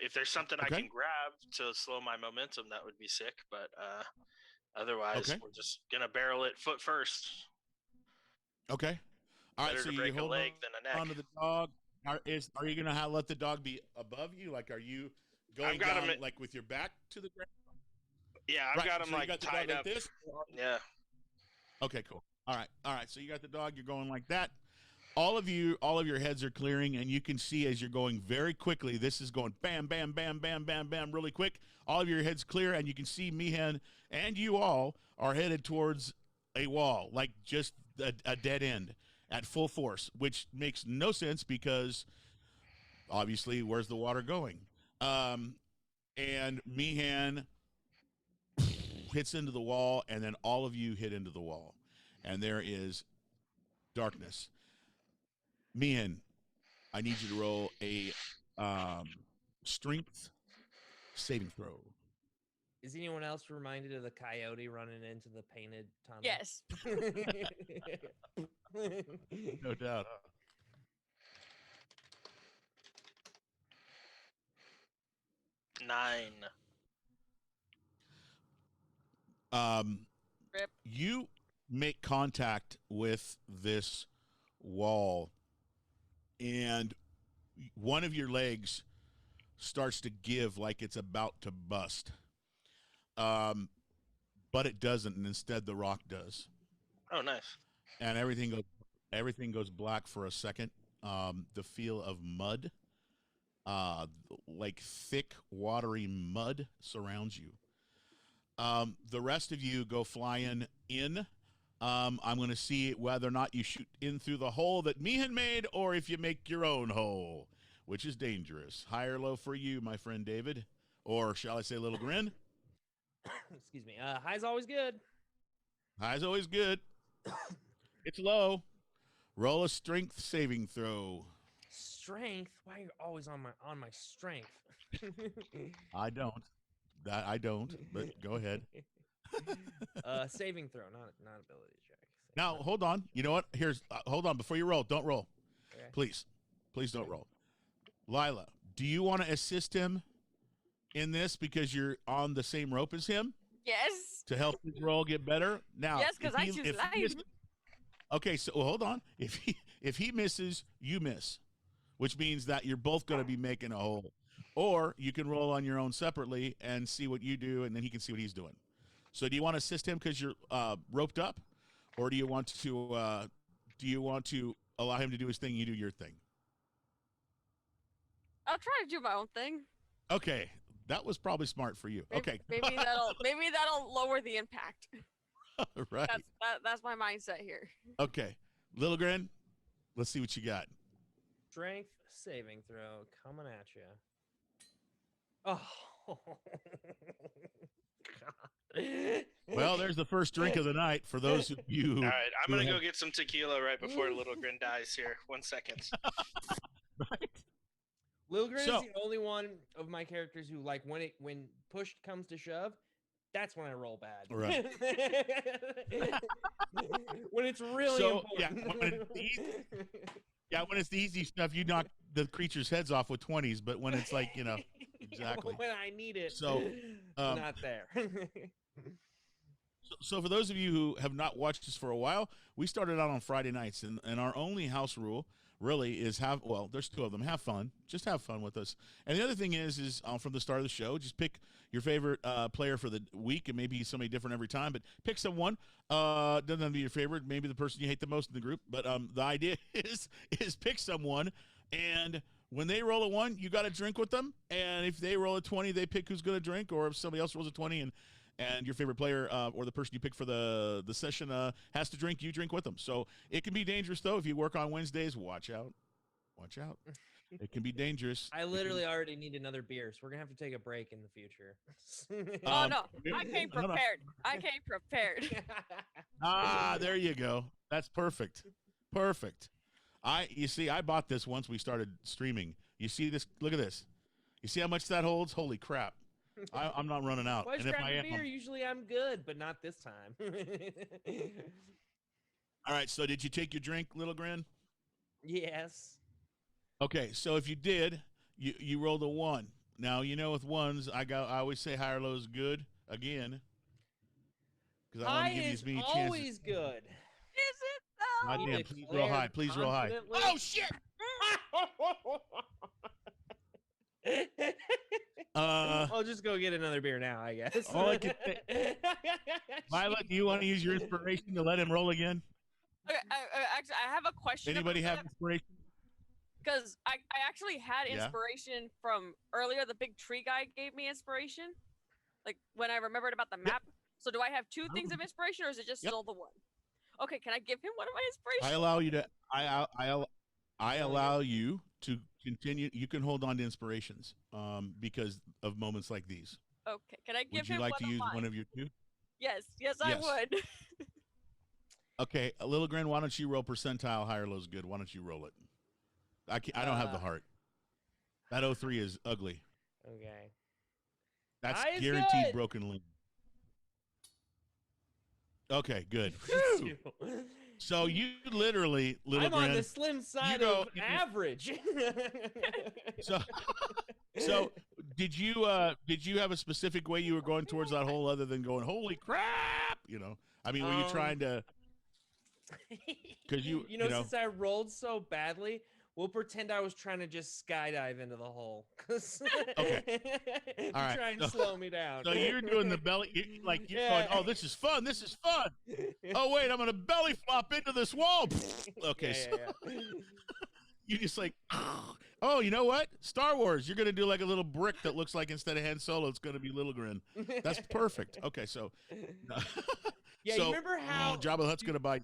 If there's something I Okay. can grab to slow my momentum, that would be sick. But otherwise, Okay. we're just gonna barrel it foot first. Okay. All right, Better so to you break a hold leg than a neck. onto the dog. Are you gonna let the dog be above you? Like, are you going got him down at- like with your back to the ground? Yeah, I've Right, got him so you like got the dog tied like up. this? Yeah. Okay, cool. All right. So you got the dog. You're going like that. All of your heads are clearing, and you can see as you're going very quickly. This is going bam, bam, bam, bam, bam, bam, really quick. All of your heads clear, and you can see Meehan and you all are headed towards a wall, like just a dead end at full force, which makes no sense because obviously, where's the water going? And Meehan hits into the wall, and then all of you hit into the wall, and there is darkness. Meehan, I need you to roll a strength saving throw. Is anyone else reminded of the coyote running into the painted tunnel? Yes. No doubt. 9. Rip. You make contact with this wall, and one of your legs starts to give like it's about to bust. But it doesn't, and instead the rock does. Oh, nice. And everything goes black for a second. The feel of mud, like thick, watery mud, surrounds you. The rest of you go flying in. I'm going to see whether or not you shoot in through the hole that Meehan made, or if you make your own hole, which is dangerous. High or low for you, my friend David, or shall I say, Little Grin? Excuse me. High's always good. High's always good. It's low. Roll a strength saving throw. Strength? Why are you always on my strength? I don't. I don't. But go ahead. Saving throw, not ability check. Now hold on. You know what? Here's hold on before you roll. Don't roll, Okay. please don't roll. Lila, do you want to assist him in this because you're on the same rope as him Yes. to help his roll get better? Now, Yes, because if I he- choose if he life. miss- Okay, so hold on. If he misses, you miss, which means that you're both going to be making a hole. Or you can roll on your own separately and see what you do, and then he can see what he's doing. So, do you want to assist him because you're roped up, or do you want to allow him to do his thing? You do your thing. I'll try to do my own thing. Okay, that was probably smart for you. Maybe, Okay, maybe that'll lower the impact. right. That's my mindset here. Okay, Little Grin, let's see what you got. Strength saving throw coming at you. Oh. God. Well, there's the first drink of the night for those of you. All right, I'm who gonna have- go get some tequila right before Little Grin dies here. 1 second. Right? Lil Grin So- is the only one of my characters who, like, when push comes to shove, that's when I roll bad. Right. When it's really So, yeah, important. when it's easy- Yeah, when it's the easy stuff, you knock the creature's heads off with 20s, but when it's like, exactly. When I need it, So, not there. So for those of you who have not watched us for a while, we started out on Friday nights, and our only house rule really is there's two of them. Have fun. Just have fun with us. And the other thing is from the start of the show, just pick your favorite player for the week, and maybe somebody different every time, but pick someone. Doesn't have to be your favorite, maybe the person you hate the most in the group, but the idea is pick someone, and when they roll a 1, you got to drink with them, and if they roll a 20, they pick who's going to drink, or if somebody else rolls a 20 and your favorite player or the person you pick for the session has to drink, you drink with them. So it can be dangerous, though. If you work on Wednesdays, watch out. Watch out. It can be dangerous. I literally already need another beer, so we're gonna have to take a break in the future. Oh no, I came no, no. prepared. I came prepared. There you go. That's perfect. Perfect. You see, I bought this once we started streaming. You see this? Look at this. You see how much that holds? Holy crap. I'm not running out. Well, I just And if grabbed I a am, beer. Usually I'm good, but not this time. all right, so did you take your drink, Little Grin? Yes. Okay, so if you did, you rolled a 1. Now, with 1s, I always say high or low is good again. Because I want High to give you is as many chances. always good. Is it though? God damn, Declared please roll high. Please roll high. confidently. Oh, shit! I'll just go get another beer now, I guess. All I can Violet, do you want to use your inspiration to let him roll again? Okay, actually, I have a question. Anybody have inspiration? Because I actually had Yeah. inspiration from earlier. The big tree guy gave me inspiration, like when I remembered about the map. So do I have 2 things of inspiration, or is it just Yep. still the 1? Okay, can I give him one of my inspirations? I allow you to. I allow you to continue. You can hold on to inspirations, because of moments like these. Okay, can I give Would you him like one to of use mine? one of your 2? Yes, I Yes. would. Okay, a Little Grin, why don't you roll percentile? High or low is good. Why don't you roll it? I don't have the heart. That 03 is ugly. Okay. That's High is guaranteed good. broken link. Okay, good. Phew. So you literally, Little I'm on Grin. the slim side go- of average. So did you have a specific way you were going towards that hole other than going, holy crap? I mean, were you trying to? Because since I rolled so badly, we'll pretend I was trying to just skydive into the hole. Okay. All right. Try and slow me down. So you're doing the belly, you're Yeah. going, oh, this is fun. This is fun. Oh, wait, I'm going to belly flop into this wall. Okay, so you just like, oh, you know what? Star Wars, you're going to do like a little brick that looks like instead of Han Solo, it's going to be Little Grin. That's perfect. Okay, so. Yeah, so, you remember how? Jabba the Hutt's going to buy.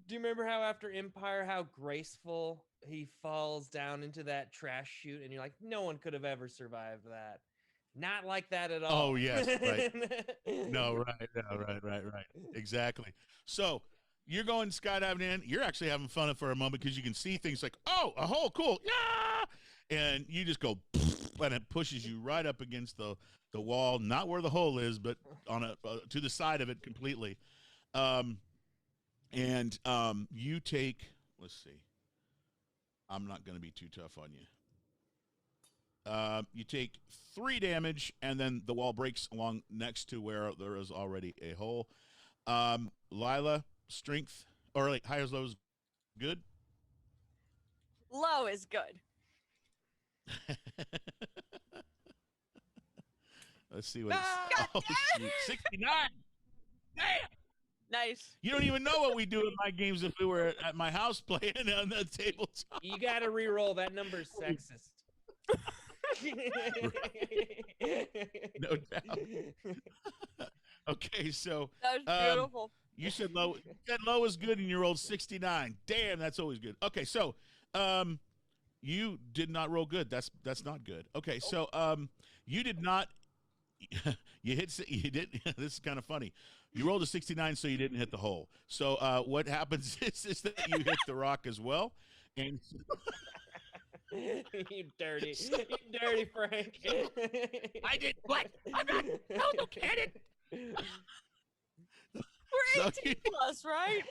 Do you remember how after Empire, how graceful he falls down into that trash chute, and you're like, no one could have ever survived that. Not like that at all. Oh, yes, right. No, right. Exactly. So you're going skydiving in. You're actually having fun for a moment because you can see things like, oh, a hole, cool, yeah, and you just go, and it pushes you right up against the wall, not where the hole is, but on to the side of it completely. And you take. Let's see. I'm not going to be too tough on you. You take 3 damage, and then the wall breaks along next to where there is already a hole. Lila, strength, or like high as low is good? Low is good. Let's see what it's... Oh, shoot. 69! Damn! Nice. You don't even know what we do in my games if we were at my house playing on the tabletop. You got to re-roll. That number's sexist. No doubt. Okay, so That was beautiful. you said low. You said low is good, and you rolled 69. Damn, that's always good. Okay, so you did not roll good. That's not good. Okay, so you did not. You hit. You did. This is kind of funny. You rolled a 69, so you didn't hit the hole. So what happens is that you hit the rock as well, and you dirty Frank. I did what? I'm not. No kidding. We're So 18 plus, right?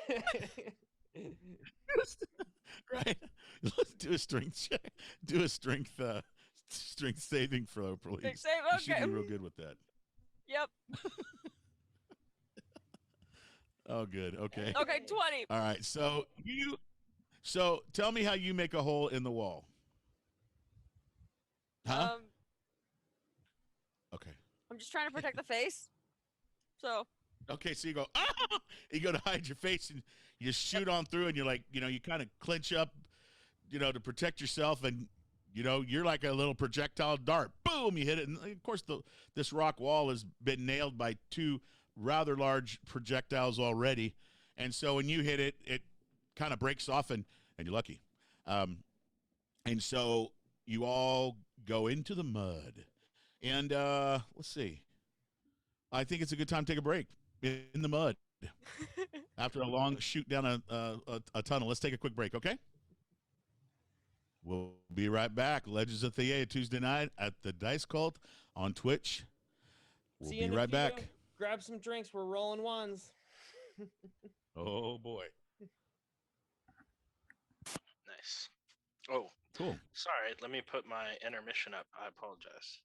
Right. Let's do a strength check. Do a strength saving throw, please. Big save. You should Okay. be real good with that. Yep. Oh, good. Okay. Okay, 20. All right. So tell me how you make a hole in the wall. Huh? Okay. I'm just trying to protect the face. So. Okay, so you go, ah! You go to hide your face and you shoot on through and you're like, you kind of clinch up, to protect yourself, and you're like a little projectile dart. Boom, you hit it. And of course this rock wall has been nailed by two rather large projectiles already. And so when you hit it, it kind of breaks off and you're lucky. And so you all go into the mud. And let's see. I think it's a good time to take a break in the mud after a long shoot down a tunnel. Let's take a quick break, okay? We'll be right back. Legends of Thea Tuesday night at the Dice Cult on Twitch. We'll See you be in a right few. back. Grab some drinks. We're rolling ones. Oh, boy. Nice. Oh, Cool. sorry. Let me put my intermission up. I apologize.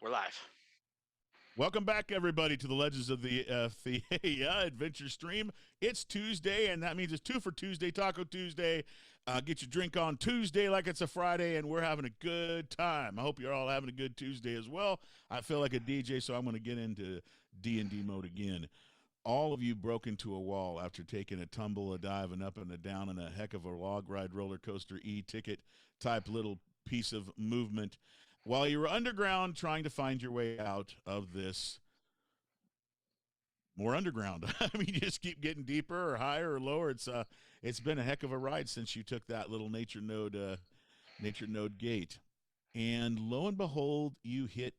We're live. Welcome back, everybody, to the Legends of the Theia Adventure Stream. It's Tuesday, and that means it's 2 for Tuesday, Taco Tuesday. Get your drink on Tuesday like it's a Friday, and we're having a good time. I hope you're all having a good Tuesday as well. I feel like a DJ, so I'm going to get into D&D mode again. All of you broke into a wall after taking a tumble, a dive, and up and a down, and a heck of a log ride roller coaster e-ticket type little piece of movement. While you were underground trying to find your way out of this, more underground. I mean, you just keep getting deeper or higher or lower. It's been a heck of a ride since you took that little nature node gate. And lo and behold, you hit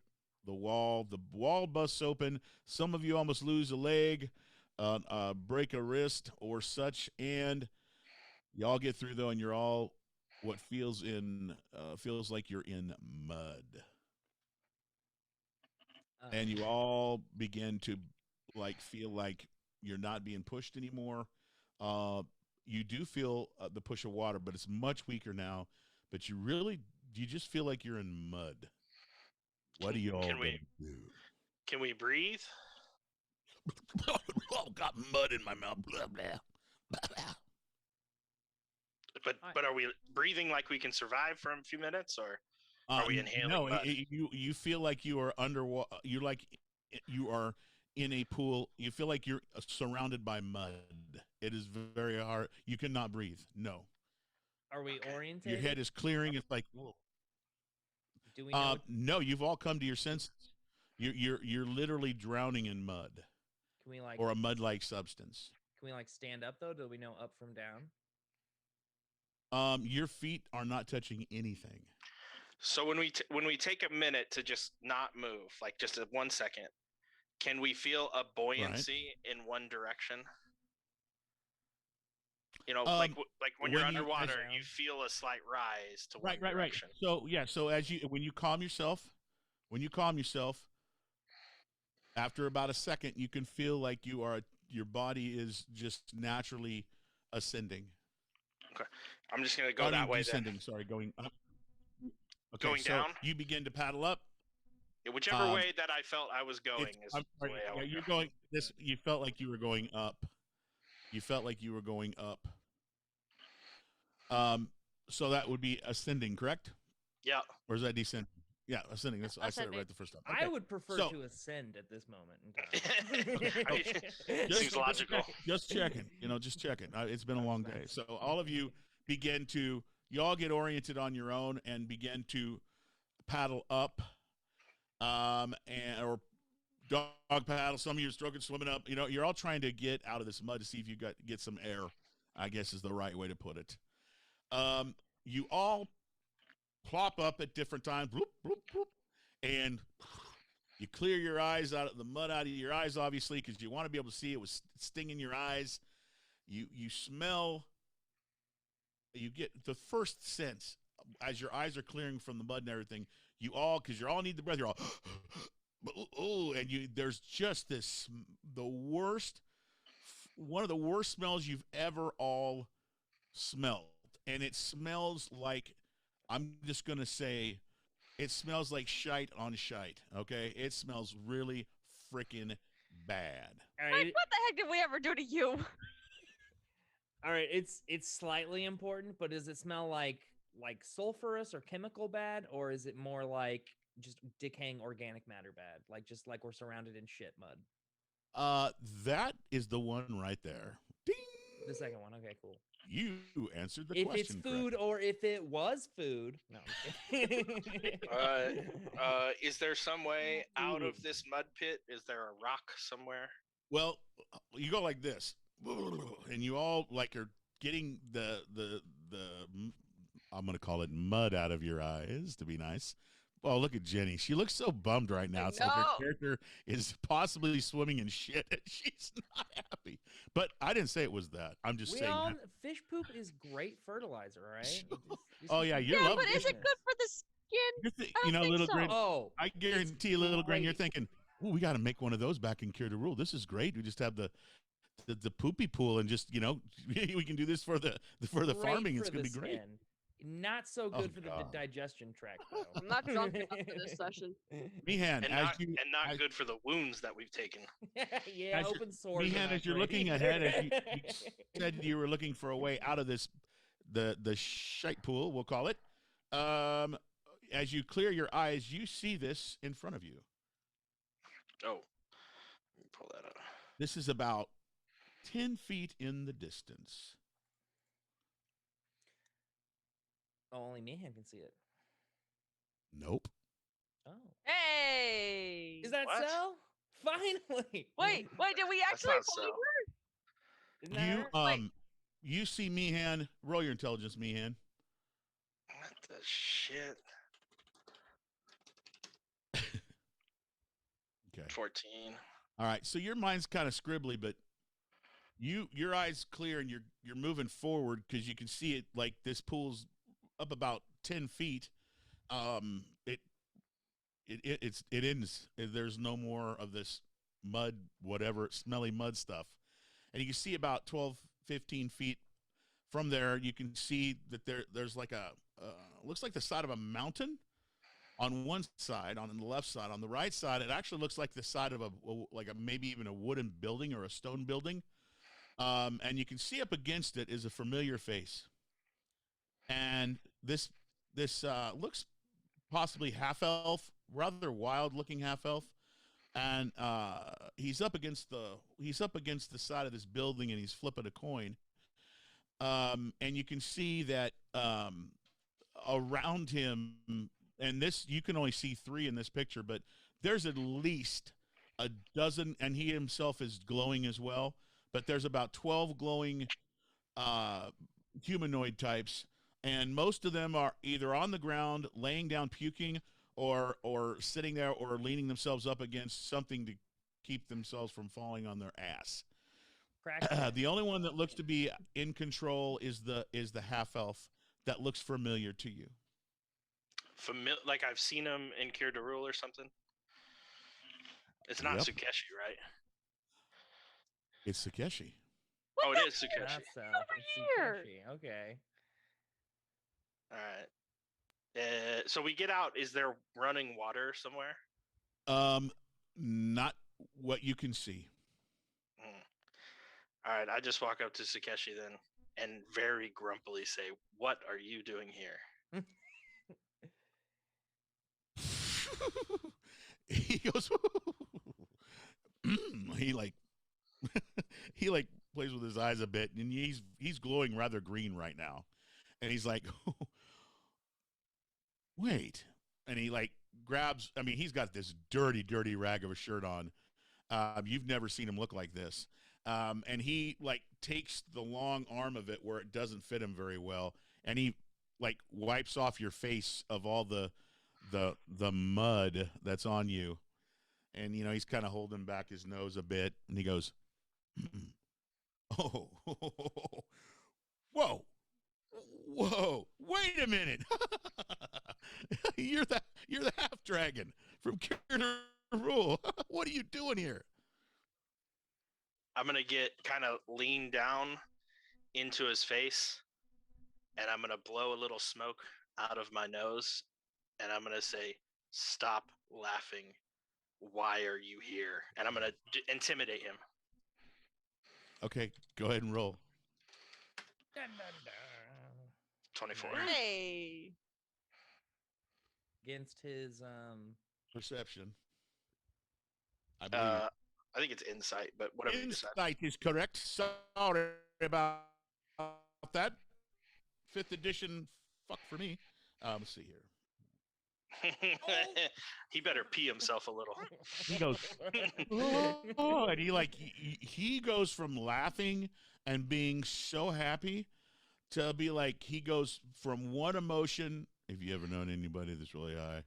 the wall. The wall busts open. Some of you almost lose a leg, break a wrist or such, and y'all get through though, and you're all what feels like you're in mud. And you all begin to feel like you're not being pushed anymore. You do feel the push of water, but it's much weaker now. But you just feel like you're in mud. What do you all do? Can we breathe? Oh, got mud in my mouth. Blah, blah, blah, blah. But are we breathing like we can survive for a few minutes, or are we inhaling? No, mud? you feel like you are underwater. You are in a pool. You feel like you're surrounded by mud. It is very hard. You cannot breathe. No. Are we oriented? Your head is clearing. It's like, whoa. Do we know? No, you've all come to your senses. You're literally drowning in mud. Can we or a mud-like substance. Can we stand up though? Do we know up from down? Your feet are not touching anything. So when we take a minute to just not move, like just 1 second, can we feel a buoyancy in one direction? You know, like when you're underwater, you feel a slight rise to one direction. So yeah, so when you calm yourself, after about a second, you can feel like your body is just naturally ascending. Okay, I'm just gonna go that way. Descending. Sorry, going up. Okay, going down. You begin to paddle up. Yeah, whichever way that I felt I was going is the way I would you're go. going. You felt like you were going up. You felt like you were going up. So that would be ascending, correct? Yeah. Or is that descending? Yeah, ascending. That's I said it right the first time. Okay. I would prefer to ascend at this moment in time. Seems logical. Just checking. Just checking. It's been a long day. So all of you you all get oriented on your own and begin to paddle up, or dog paddle. Some of you are stroking, swimming up. You're all trying to get out of this mud to see if you get some air, I guess is the right way to put it. You all plop up at different times, bloop, bloop, bloop, and you clear your eyes out of the mud out of your eyes, obviously, because you want to be able to see it was stinging your eyes. You smell. You get the first sense as your eyes are clearing from the mud and everything. Because you all need the breath. You're all, and there's just one of the worst smells you've ever all smelled. And it smells like, I'm just going to say, it smells like shite on shite, okay? It smells really freaking bad. Right. Like, what the heck did we ever do to you? All right, it's slightly important, but does it smell like sulfurous or chemical bad, or is it more like just decaying organic matter bad, just like we're surrounded in shit mud? That is the one right there. Ding! The second one. Okay, cool. You answered the question. If it's food or if it was food. No. Is there some way out of this mud pit? Is there a rock somewhere? Well, you go like this, and you all are getting the I'm going to call it mud out of your eyes to be nice. Well, look at Jenny. She looks so bummed right now. It's like her character is possibly swimming in shit, and she's not happy. But I didn't say it was that. I'm just saying. Fish poop is great fertilizer, right? Oh, yeah. You're but is it good for the skin? Little Grin. Oh, I guarantee you, Little Grin, you're thinking, "Ooh, we got to make one of those back in Cure to Rule. This is great. We just have the poopy pool and just, we can do this for the farming. It's going to be great. Not so Oh, good for the God. digestion tract, though. I'm not drunk enough for this session. Meehan, And not good for the wounds that we've taken. Yeah, As you're- open sores. are Meehan, not as you're great looking either. ahead, as you said you were looking for a way out of this, the shite pool, we'll call it. As you clear your eyes, you see this in front of you. Oh, let me pull that up. This is about 10 feet in the distance. Only Meehan can see it. Nope. Oh. Hey! Is that What? so? Finally. Wait, did we That's actually not find so. her? Isn't that You her? Wait. you see Meehan. Roll your intelligence, Meehan. What the shit? Okay. 14. All right. So your mind's kind of scribbly, but your eyes clear and you're moving forward because you can see it like this pool's up about 10 feet. It ends. There's no more of this mud, whatever, smelly mud stuff. And you can see about 12, 15 feet from there, you can see that there's like looks like the side of a mountain on one side, on the left side. On the right side, it actually looks like the side of maybe even a wooden building or a stone building. And you can see up against it is a familiar face. And this looks possibly half-elf, rather wild-looking half-elf. And he's up against the side of this building, and he's flipping a coin. And you can see that around him, and this you can only see 3 in this picture, but there's at least a dozen, and he himself is glowing as well. But there's about 12 glowing humanoid types, and most of them are either on the ground, laying down, puking, or sitting there, or leaning themselves up against something to keep themselves from falling on their ass. The only one that looks to be in control is the half elf that looks familiar to you. Like I've seen him in Kier to Rule or something. It's not Yep. Sukeshi, right? It's Sukeshi. Oh, it is Sukeshi. That's Over here. Okay. All right. So we get out. Is there running water somewhere? Not what you can see. All right. I just walk up to Sukeshi then and very grumpily say, "What are you doing here?" He goes. he plays with his eyes a bit, and he's glowing rather green right now, and he's like, wait, and he grabs. I mean, he's got this dirty rag of a shirt on. You've never seen him look like this. And he takes the long arm of it where it doesn't fit him very well, and he wipes off your face of all the mud that's on you, and he's kind of holding back his nose a bit, and he goes, "Oh, whoa, wait a minute, you're the half dragon from Kier to Rule. What are you doing here?" I'm gonna get kind of lean down into his face, and I'm gonna blow a little smoke out of my nose, and I'm gonna say, "Stop laughing. Why are you here?" And I'm gonna intimidate him. Okay, go ahead and roll. 24. Hey. Against his Perception. I believe. I think it's insight, but whatever you decide. Insight is correct. Sorry about that. 5th edition. Fuck for me. Let's see here. He better pee himself a little. He goes, oh, and he goes from laughing and being so happy to be he goes from one emotion. If you ever known anybody that's really high,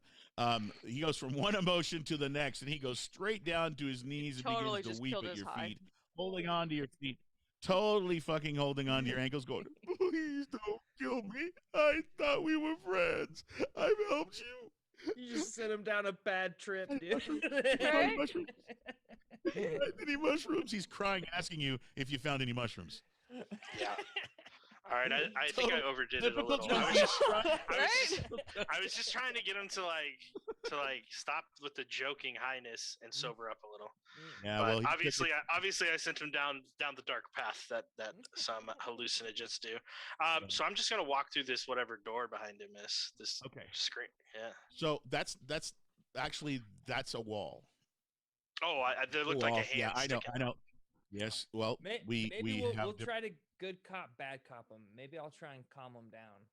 he goes from one emotion to the next, and he goes straight down to his knees and Totally begins just to weep killed at his your high. feet, holding on to your feet, totally fucking holding on to your ankles, going, "Please don't kill me. I thought we were friends. I've helped you." You just sent him down a bad trip, dude. Right? Mushrooms. Any mushrooms? He's crying, asking you if you found any mushrooms. Yeah. All right, I think I overdid it a Typical little. junkie. I was just trying to get him to stop with the joking highness and sober up a little. Yeah, But well, he obviously, I sent him down the dark path that some hallucinogens do. So I'm just gonna walk through this whatever door behind him is. This Okay. screen. Yeah. So that's actually that's a wall. Oh, there looked like a hand. Yeah, I know. sticking I know. Yes. Well, Maybe we we'll have try to good cop, bad cop him. Maybe I'll try and calm him down.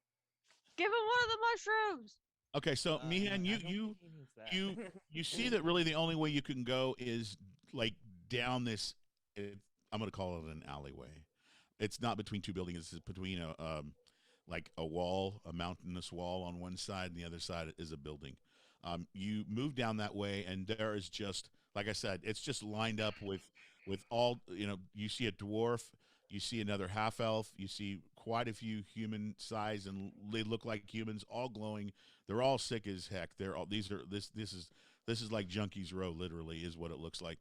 Give him one of the mushrooms. Okay, so Mihan, I don't you think he needs that. you see that really the only way you can go is like down this. I'm going to call it an alleyway. It's not between two buildings. It's between like a wall, a mountainous wall on one side, and the other side is a building. You move down that way, and there is just, like I said, it's just lined up with all, you see a dwarf, you see another half elf, you see quite a few human size, and they look like humans, all glowing. They're all sick as heck. This is like Junkies Row, literally, is what it looks like.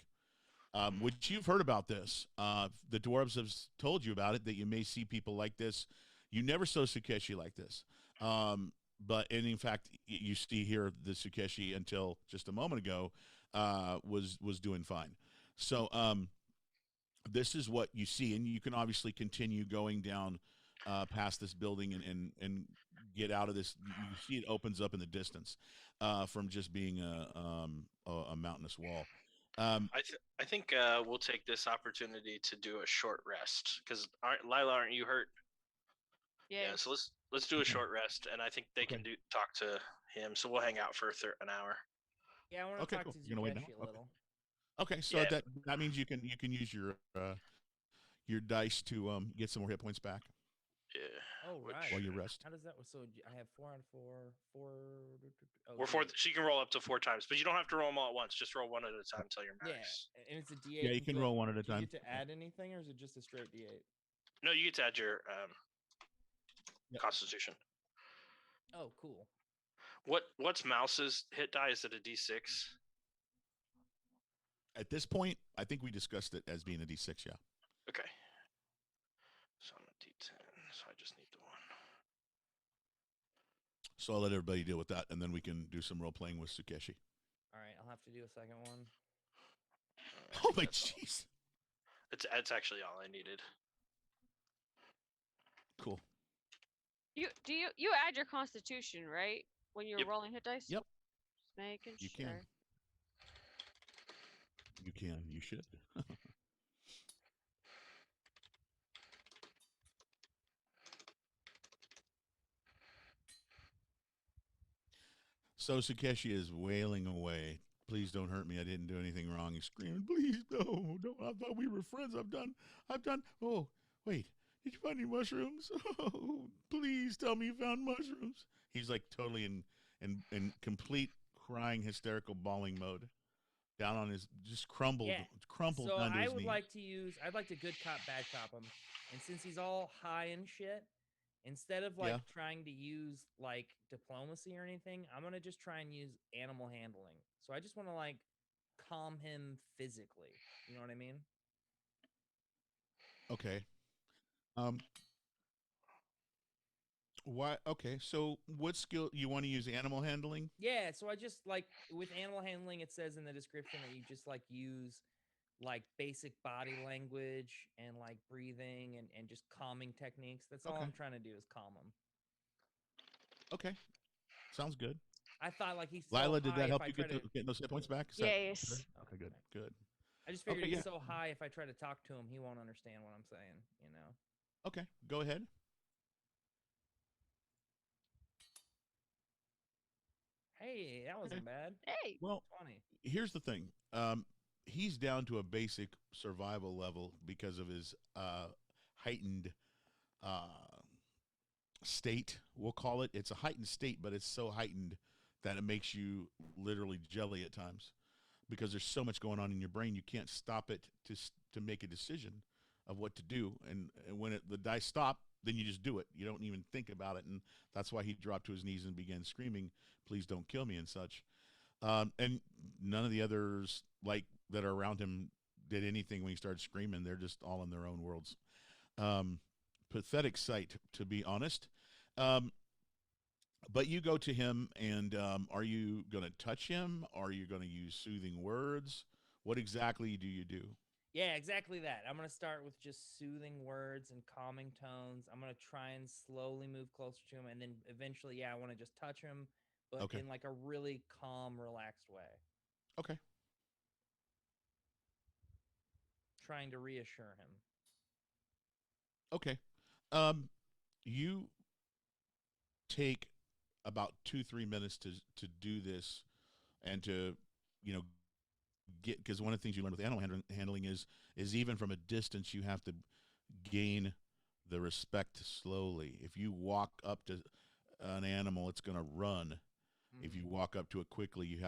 Which you've heard about this. The dwarves have told you about it, that you may see people like this. You never saw Sukeshi like this. But in fact, you see here the Sukeshi until just a moment ago was doing fine. So this is what you see, and you can obviously continue going down past this building and get out of this. You see it opens up in the distance from just being a mountainous wall. I think we'll take this opportunity to do a short rest because aren't you hurt? Yeah. So let's do a short rest, and I think they can talk to him. So we'll hang out for an hour. Yeah, I want to Okay, talk cool. to You're gonna wait now? Zukeshi a little. Okay, so Yeah. that means you can use your dice to get some more hit points back Yeah. Oh, Which- right. while you rest. How does that? So I have 4 out of 4. Oh, Or four. D8. She can roll up to 4 times, but you don't have to roll them all at once. Just roll one at a time until you're Yeah, max. and it's a D8. Yeah, you can until- roll one at a do you time. get to add anything, or is it just a straight D8? No, you get to add your Yep. Constitution. Oh, cool. What's Mouse's hit die? Is it a D6? At this point, I think we discussed it as being a D6. Yeah. Okay. So I'm a D10. So I just need the one. So I'll let everybody deal with that, and then we can do some role playing with Sukeshi. All right, I'll have to do a second one. Oh my jeez. It's actually all I needed. Cool. You add your Constitution, right? When you're Yep. rolling hit dice. Yep. Just making You sure. can. You can. You should. So Sukeshi is wailing away. Please don't hurt me. I didn't do anything wrong. He's screaming, please, no. I thought we were friends. I've done. Oh, wait. Did you find any mushrooms? Oh, please tell me you found mushrooms. He's like totally in complete crying, hysterical, bawling mode. Down on his, just crumpled So down to I his would knees. I'd like to good cop, bad cop him. And since he's all high and shit, instead of like Yeah. trying to use like diplomacy or anything, I'm gonna just try and use animal handling. So I just want to like calm him physically. You know what I mean? Okay. Why? Okay. So, what skill you want to use? Animal handling. Yeah, so I just like with animal handling, it says in the description that you just like use like basic body language and like breathing and just calming techniques. That's all Okay. I'm trying to do is calm him. Okay. Sounds good. I thought like he's so Lila, did high, that if help I you try get to- getting those hit points back? Is that Yes. better? Okay. Good. Good. I just figured Okay, he's yeah. so high. If I try to talk to him, he won't understand what I'm saying. You know. Okay. Go ahead. Hey, that wasn't bad. Hey. Well, 20. here's the thing. He's down to a basic survival level because of his heightened state. We'll call it. It's a heightened state, but it's so heightened that it makes you literally jelly at times because there's so much going on in your brain. You can't stop it to make a decision of what to do. And when the dice stop, then you just do it. You don't even think about it. And that's why he dropped to his knees and began screaming, "Please don't kill me," and such. And none of the others like that are around him did anything when he started screaming. They're just all in their own worlds. pathetic sight, to be honest. But you go to him, and are you going to touch him? Are you going to use soothing words? What exactly do you do? Yeah, exactly that. I'm going to start with just soothing words and calming tones. I'm going to try and slowly move closer to him. And then eventually, yeah, I want to just touch him, but Okay. in like a really calm, relaxed way. Okay. Trying to reassure him. Okay. You take about 2-3 minutes to do this, and to, you know, get, because one of the things you learn with animal handling is even from a distance you have to gain the respect slowly. If you walk up to an animal, it's going to run. If you walk up to it quickly,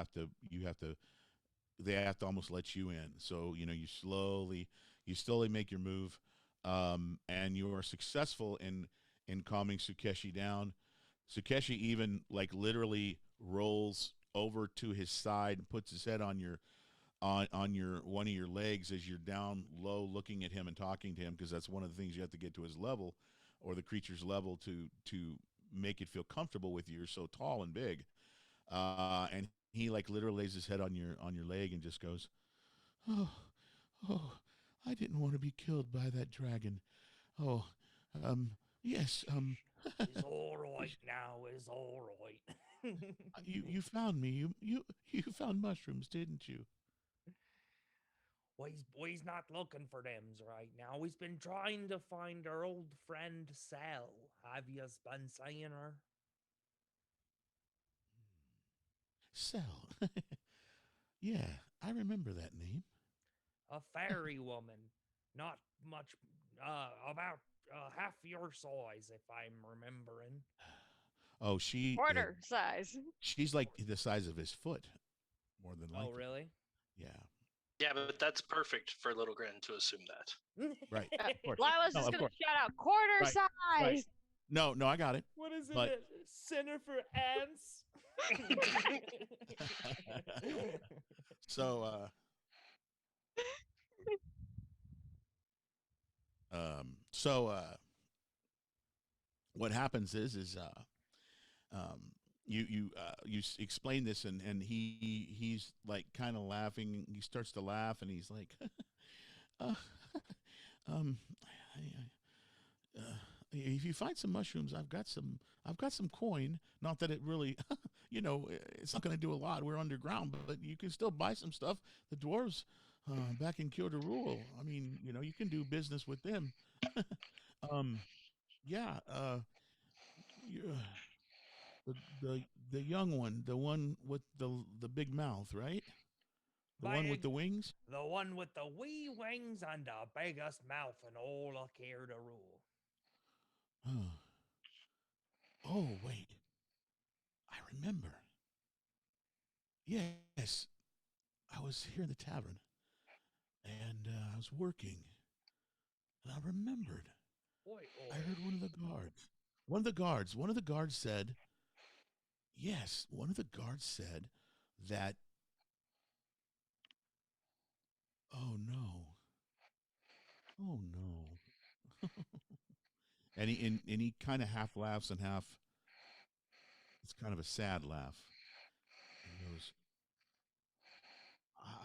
they have to almost let you in. So, you know, you slowly make your move, and you are successful in calming Sukeshi down. Sukeshi even, like, literally rolls over to his side and puts his head on your one of your legs as you're down low looking at him and talking to him, because that's one of the things you have to get to his level, or the creature's level, to make it feel comfortable with you. You're so tall and big. And he, like, literally lays his head on your leg and just goes, "Oh, I didn't want to be killed by that dragon. Oh, yes, It's all right now. It's all right. you found me. You found mushrooms, didn't you?" Well, he's not looking for them right now. He's been trying to find our old friend Sal. Have you been seeing her? Sel. Yeah, I remember that name. A fairy woman, not much, about half your size, if I'm remembering. Oh, Quarter size. she's like the size of his foot, more than likely. Oh, really? Yeah. Yeah, but that's perfect for Little Grin to assume that. Right. Of course. Lila's No, just of gonna course. shout out quarter Right, size. right. No, I got it. What is it? But- A center for ants? So, what happens is you explain this, and he's like kind of laughing. He starts to laugh, and he's like, uh, um, if you find some mushrooms, I've got some coin. Not that it really, you know, it's not going to do a lot. We're underground, but you can still buy some stuff. The dwarves back in Kyoto Rule, I mean, you know, you can do business with them. Yeah. You, the young one, the one with the big mouth, right? The one with the wings. The one with the wee wings and the biggest mouth in all of Kyoto Rule. Oh, wait. I remember. Yes. I was here in the tavern, and I was working, and I remembered. I heard one of the guards. One of the guards said, yes, one of the guards said that, oh no. Oh no. And he kind of half laughs and half, it's kind of a sad laugh. He goes,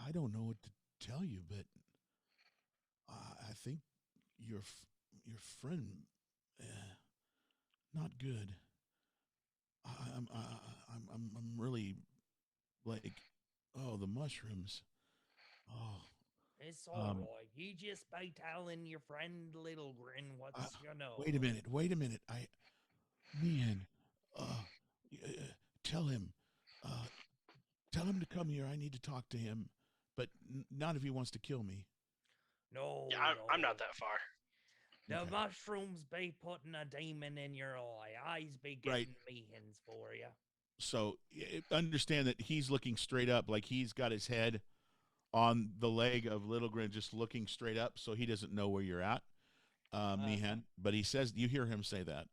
I don't know what to tell you, but I think your friend, not good. I'm really, like, oh, the mushrooms. Oh, It's all right. You just by telling your friend Little Grin what's you know. Wait a minute. Man, tell him to come here. I need to talk to him, but not if he wants to kill me. No. Yeah, I'm not that far. The Okay. mushrooms be putting a demon in your eye. Eyes be getting Right. means for you. So understand that he's looking straight up, like he's got his head on the leg of Little Grin, just looking straight up, so he doesn't know where you're at, Meehan. But he says, you hear him say that.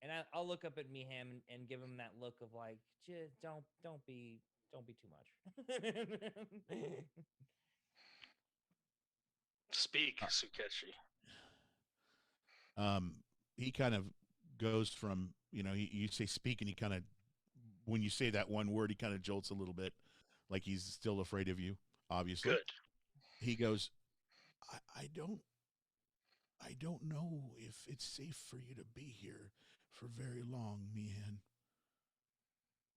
And I'll look up at Miham and give him that look of like, just don't be too much. Speak, Sukeshi. He kind of goes from, you say speak, and he kind of, when you say that one word, he kind of jolts a little bit, like he's still afraid of you, obviously. Good. He goes, I don't know if it's safe for you to be here for very long, Mian.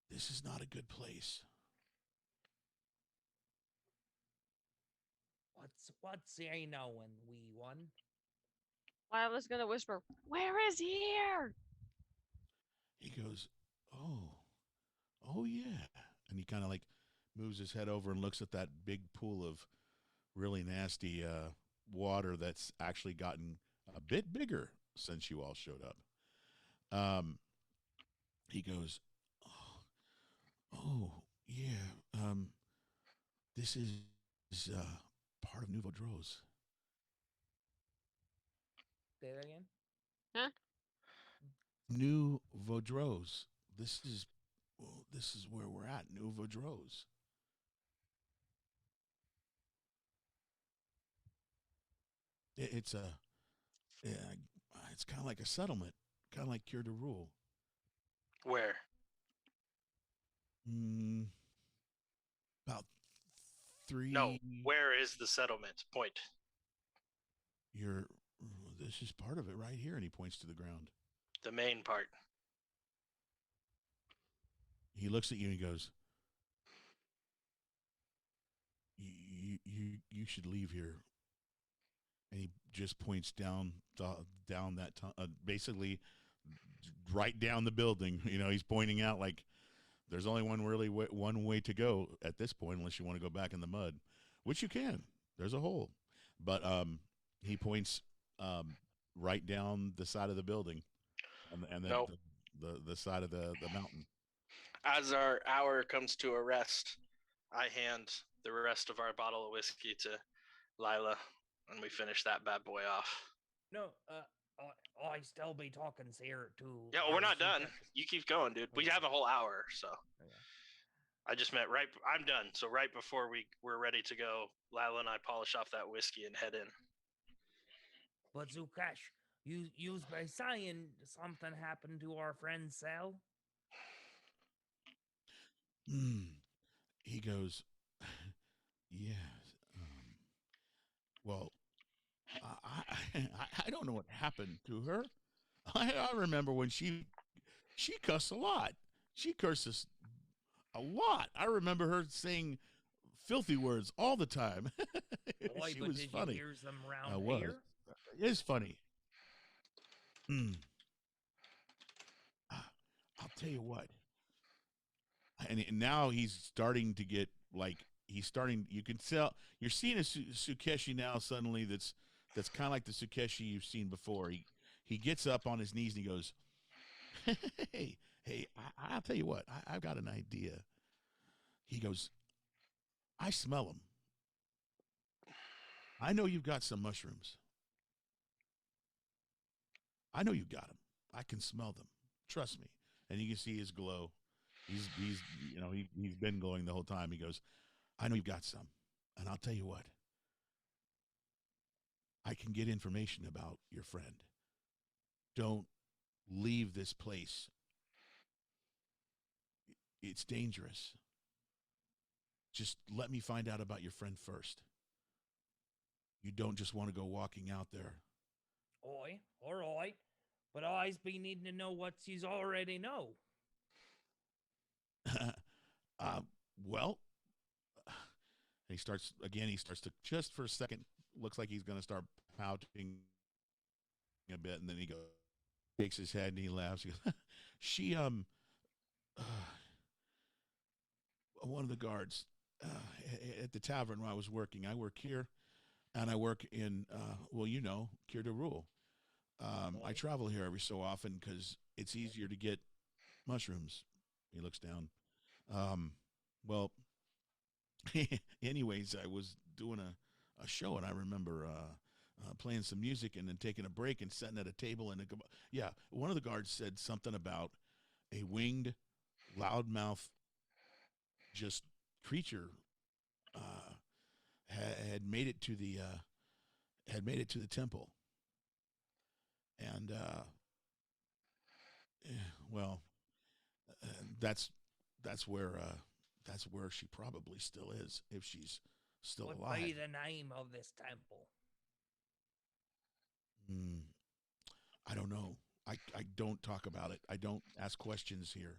This is not a good place. What's I knowing, wee one? I was gonna whisper, "Where is here?" He goes, oh yeah. And he kind of like moves his head over and looks at that big pool of really nasty water that's actually gotten a bit bigger since you all showed up. He goes, oh yeah. This is part of Nouveau Dros. Say that again. Huh? New Vaudreuils. This is where we're at. New Vaudreuils. It's a yeah, it's kind of like a settlement, kind of like Cure de Rule. Where? About three. No. Where is the settlement? Point. This is part of it right here, and he points to the ground. The main part. He looks at you and he goes, you should leave here. And he just points down that basically right down the building. He's pointing out like there's only one way to go at this point, unless you want to go back in the mud, which you can. There's a hole, but he points right down the side of the building, and then Nope. the side of the mountain. As our hour comes to a rest, I hand the rest of our bottle of whiskey to Lila, and we finish that bad boy off. No, I still be talking here too. Yeah, well, we're not done. You keep going, dude. We have a whole hour, so. Okay. I just meant I'm done. So right before we're ready to go, Lila and I polish off that whiskey and head in. But Zukash, you's by saying something happened to our friend Sal? He goes, yeah. Well, I don't know what happened to her. I remember when she cussed a lot. She curses a lot. I remember her saying filthy words all the time. Boy, She but was did funny. you hear them I round was. here? It is funny. I'll tell you what. And now he's starting to get like you can tell you're seeing a Sukeshi now suddenly that's kind of like the Sukeshi you've seen before. He gets up on his knees and he goes, hey, I'll tell you what, I've got an idea. He goes, I smell them. I know you've got some mushrooms. I know you got them. I can smell them. Trust me. And you can see his glow. He's been glowing the whole time. He goes, I know you've got some. And I'll tell you what. I can get information about your friend. Don't leave this place. It's dangerous. Just let me find out about your friend first. You don't just want to go walking out there. Oi, all right. But I's be needing to know what she's already know. Well, he starts to just for a second, looks like he's going to start pouting a bit. And then he shakes his head and he laughs. He goes, she, one of the guards at the tavern where I was working, I work here and I work in, Cure de Rule. I travel here every so often because it's easier to get mushrooms. He looks down. Well, anyways, I was doing a show and I remember playing some music and then taking a break and sitting at a table. And one of the guards said something about a winged, loudmouth, just creature had made it to the temple. And well, uh, that's that's where she probably still is if she's still What alive. be the name of this temple? Hmm. I don't know. I don't talk about it. I don't ask questions here.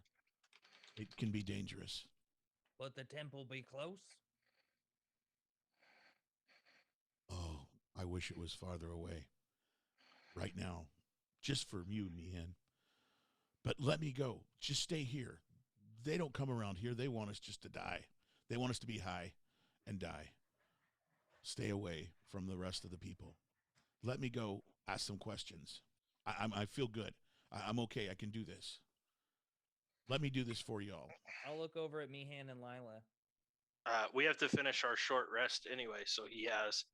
It can be dangerous. Would the temple be close? Oh, I wish it was farther away. Right now, just for you, Mihan. But let me go. Just stay here. They don't come around here. They want us just to die. They want us to be high and die. Stay away from the rest of the people. Let me go ask some questions. I feel good. I'm okay. I can do this. Let me do this for y'all. I'll look over at Meehan and Lila. We have to finish our short rest anyway, so he has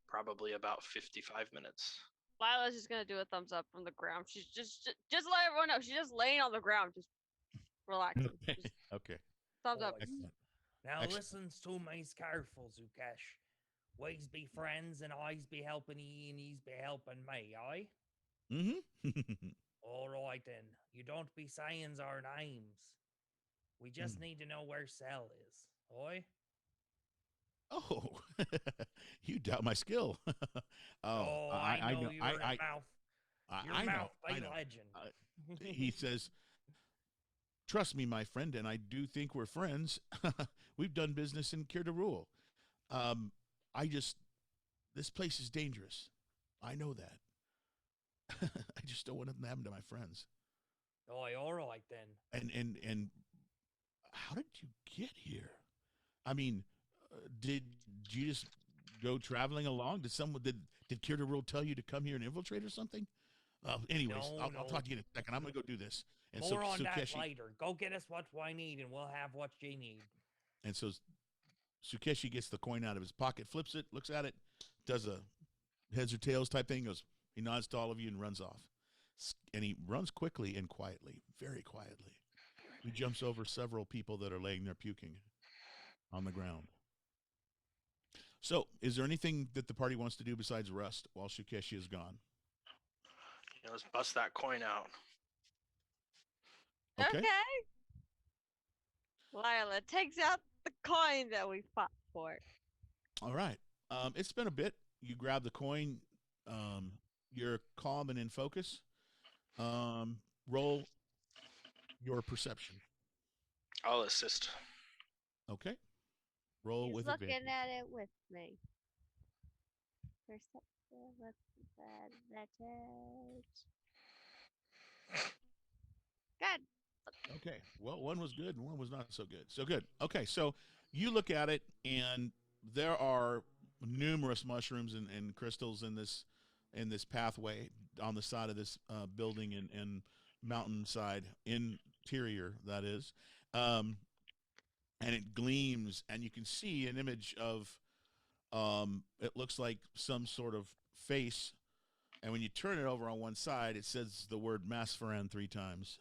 probably about 55 minutes. Lila's just gonna do a thumbs up from the ground. She's just let everyone know she's just laying on the ground, just relaxing. Just Okay. thumbs up. Alright. Excellent. Now Excellent. listen to me careful, Zukesh. We's be friends and I's be helping ye and he's be helping me, aye? Mm-hmm. All right then. You don't be saying our names. We just need to know where Cell is, aye? Oh, you doubt my skill. Oh, I know you're a mouth. Your I know. mouth I be know. legend. He says, "Trust me, my friend, and I do think we're friends. We've done business in Kirdarul. This place is dangerous. I know that. I just don't want it to happen to my friends. Oh, all right then. And how did you get here? I mean, did you just go traveling along? Did Kirdarul tell you to come here and infiltrate or something? Anyways, No, I'll talk to you in a second. I'm gonna go do this. And More on that Sukeshi, later. Go get us what we need and we'll have what you need. and so Sukeshi gets the coin out of his pocket, flips it, looks at it, does a heads or tails type thing, goes, he nods to all of you and runs off. And he runs quickly and quietly, very quietly. He jumps over several people that are laying there puking on the ground. So, is there anything that the party wants to do besides rest while Sukeshi is gone? You know, let's bust that coin out. Okay. Lila takes out the coin that we fought for. All right. It's been a bit. You grab the coin. You're calm and in focus. Roll your perception. I'll assist. Okay. Roll He's with looking advantage. at it with me. Perception, what's that advantage? Good. Okay. Well, one was good and one was not so good. So good. Okay. So you look at it, and there are numerous mushrooms and crystals in this pathway on the side of this building and mountainside interior, that is. And it gleams, and you can see an image of it looks like some sort of face. And when you turn it over on one side, it says the word Masfaran 3 times.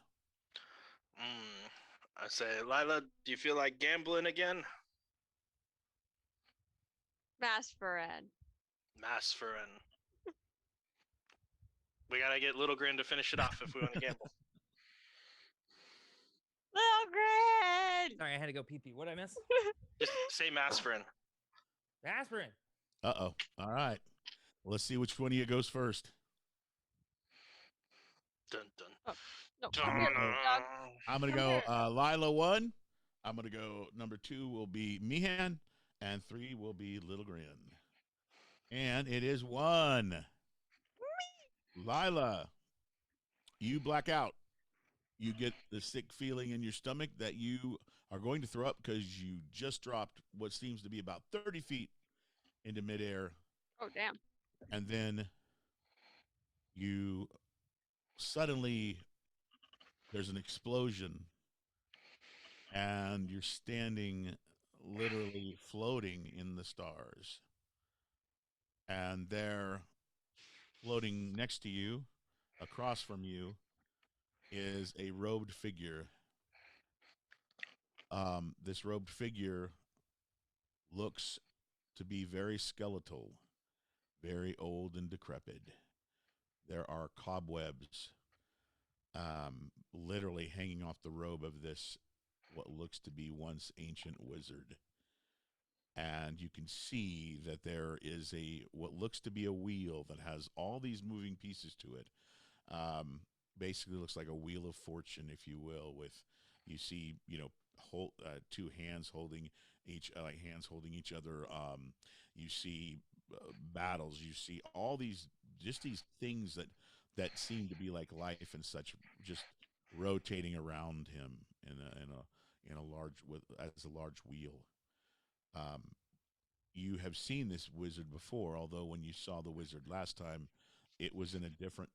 I say, Lila, do you feel like gambling again? Masfaran. Masfaran. We gotta get Little Grin to finish it off if we want to gamble. Little Grin! Sorry, I had to go pee pee. What did I miss? Just say Masfaran. Aspirin. Uh-oh. All right. Let's see which one of you goes first. Dun dun. Oh, no, dun, come here, dun. dog. I'm going to Come go here. Lila 1. I'm going to go number 2 will be Mihan, and 3 will be Little Grin. And it is 1. Lila, you black out. You get the sick feeling in your stomach that you are going to throw up because you just dropped what seems to be about 30 feet into midair. Oh, damn. And then you suddenly, there's an explosion, and you're standing literally floating in the stars. And there, floating next to you, across from you, is a robed figure. This robed figure looks to be very skeletal, very old and decrepit. There are cobwebs literally hanging off the robe of this, what looks to be once ancient wizard. And you can see that there is what looks to be a wheel that has all these moving pieces to it. Basically looks like a wheel of fortune, if you will, with, you see, two hands holding each other. You see battles. You see all these things that seem to be like life and such, just rotating around him in a large as a large wheel. You have seen this wizard before, although when you saw the wizard last time, it was in a different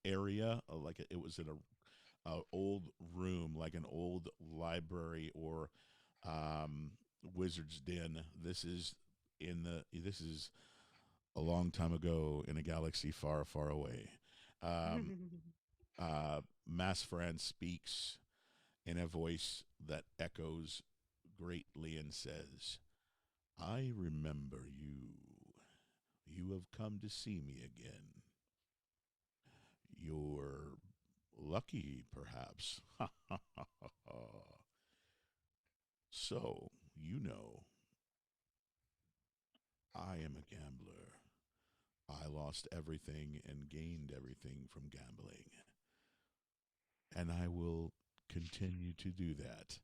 area, it was in a old room, like an old library or wizard's den. This is a long time ago in a galaxy far, far away. Masfran speaks in a voice that echoes greatly and says, "I remember you. You have come to see me again. You're lucky, perhaps." So, I am a gambler. I lost everything and gained everything from gambling. And I will continue to do that.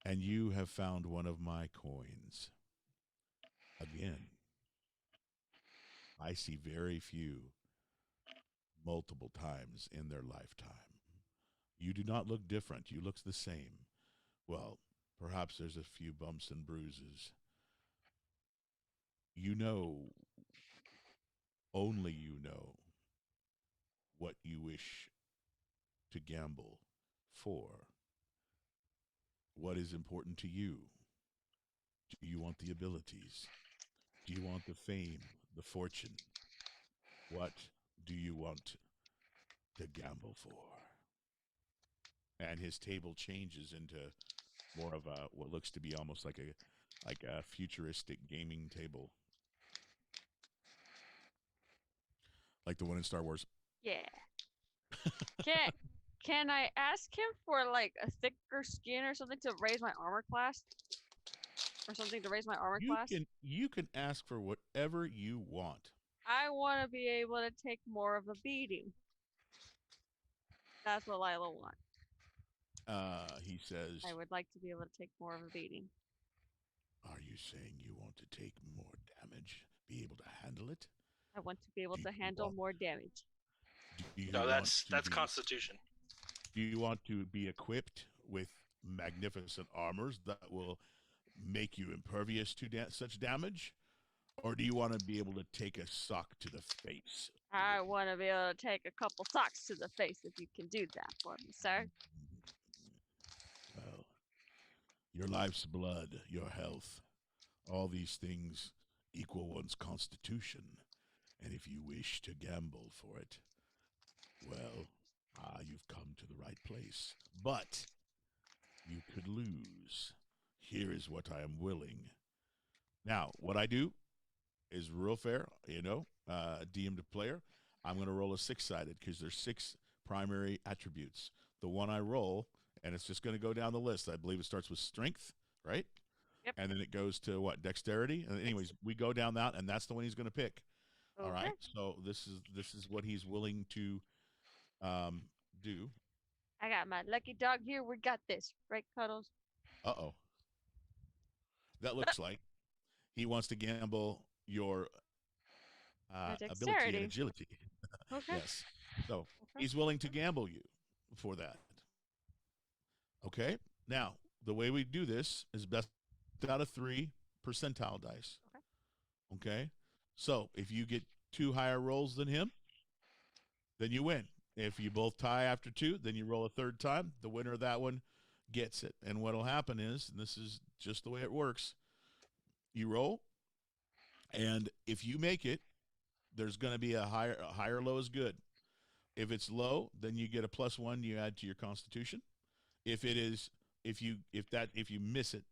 And you have found one of my coins. Again, I see very few multiple times in their lifetime. You do not look different. You look the same. Well, perhaps there's a few bumps and bruises. Only you know what you wish to gamble for. What is important to you? Do you want the abilities? Do you want the fame, the fortune? What do you want to gamble for? And his table changes into more of what looks to be almost like a futuristic gaming table, like the one in Star Wars. Yeah. Can I ask him for like a thicker skin or something to raise my armor class? Or something to raise my armor class? You can ask for whatever you want. I want to be able to take more of a beating. That's what Lila wants. He says, I would like to be able to take more of a beating. Are you saying you want to take more damage? Be able to handle it? I want to be able to handle more damage. No, that's Constitution. Do you want to be equipped with magnificent armors that will make you impervious to such damage? Or do you want to be able to take a sock to the face? I want to be able to take a couple socks to the face if you can do that for me, sir. Well, your life's blood, your health, all these things equal one's constitution. And if you wish to gamble for it, well, you've come to the right place. But you could lose. Here is what I am willing. Now, what I do is real fair, DM to player. I'm going to roll a 6-sided because there's 6 primary attributes. The one I roll, and it's just going to go down the list. I believe it starts with strength, right? Yep. And then it goes to what? Dexterity. And anyways, we go down that, and that's the one he's going to pick. Okay. All right. So this is what he's willing to do. I got my lucky dog here. We got this, right, Cuddles? Uh-oh. That looks like he wants to gamble your ability and agility. Okay. Yes. So he's willing to gamble you for that. Okay. Now, the way we do this is best out of 3 percentile dice. Okay. So if you get 2 higher rolls than him, then you win. If you both tie after 2, then you roll a 3rd time. The winner of that one gets it. And what will happen is, and this is just the way it works, you roll, and if you make it, there's going to be a higher low is good. If it's low, then you get a +1 you add to your constitution. If you miss it,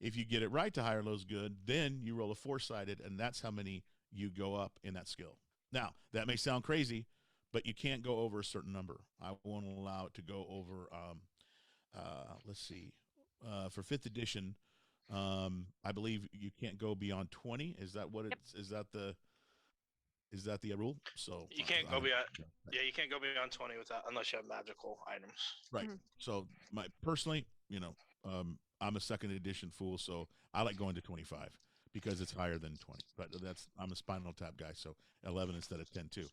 if you get it right to higher low is good, then you roll a 4-sided, and that's how many you go up in that skill. Now, that may sound crazy, but you can't go over a certain number. I won't allow it to go over, let's see, for 5th edition, I believe you can't go beyond 20. Is that what it's, is that the rule? So You can't go beyond. Yeah, you can't go beyond 20 without unless you have magical items. Right. So personally, I'm a 2nd edition fool, so I like going to 25 because it's higher than 20. But I'm a Spinal Tap guy, so 11 instead of 10 too.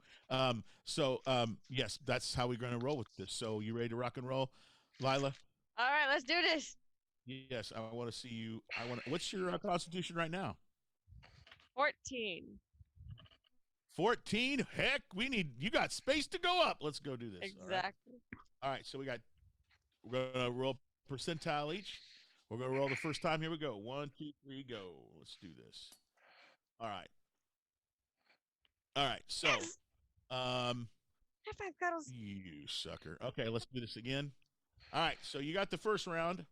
Yes, that's how we're going to roll with this. So you ready to rock and roll, Lila? All right, let's do this. Yes, I want to see you. What's your Constitution right now? 14. 14. Heck, you got space to go up. Let's go do this. Exactly. All right, so we're gonna roll percentile each. We're gonna roll the first time. Here we go. 1, 2, 3, go. Let's do this. All right. So, Yes! High five, Cuddles. you sucker. Okay, let's do this again. All right, so you got the first round.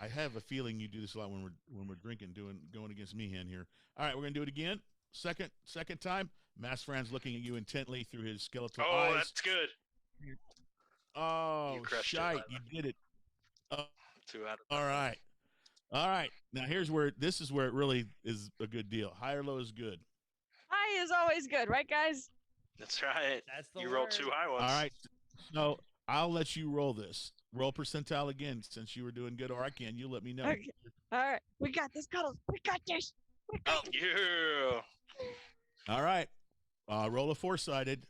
I have a feeling you do this a lot when we're drinking, going against me here. All right, we're gonna do it again. Second time. Mass Fran's looking at you intently through his skeletal eyes. Oh, that's good. Oh, You crushed it, shite! Lila. You did it. 2 out of All right. Now this is where it really is a good deal. High or low is good. High is always good, right, guys? That's right. That's the You rolled word. 2 high ones. All right. So I'll let you roll this. Roll percentile again since you were doing good, or I can. You let me know. Okay. All right, we got this, Cuddles. We got this. We Oh, got this. yeah. All right. Roll a 4-sided.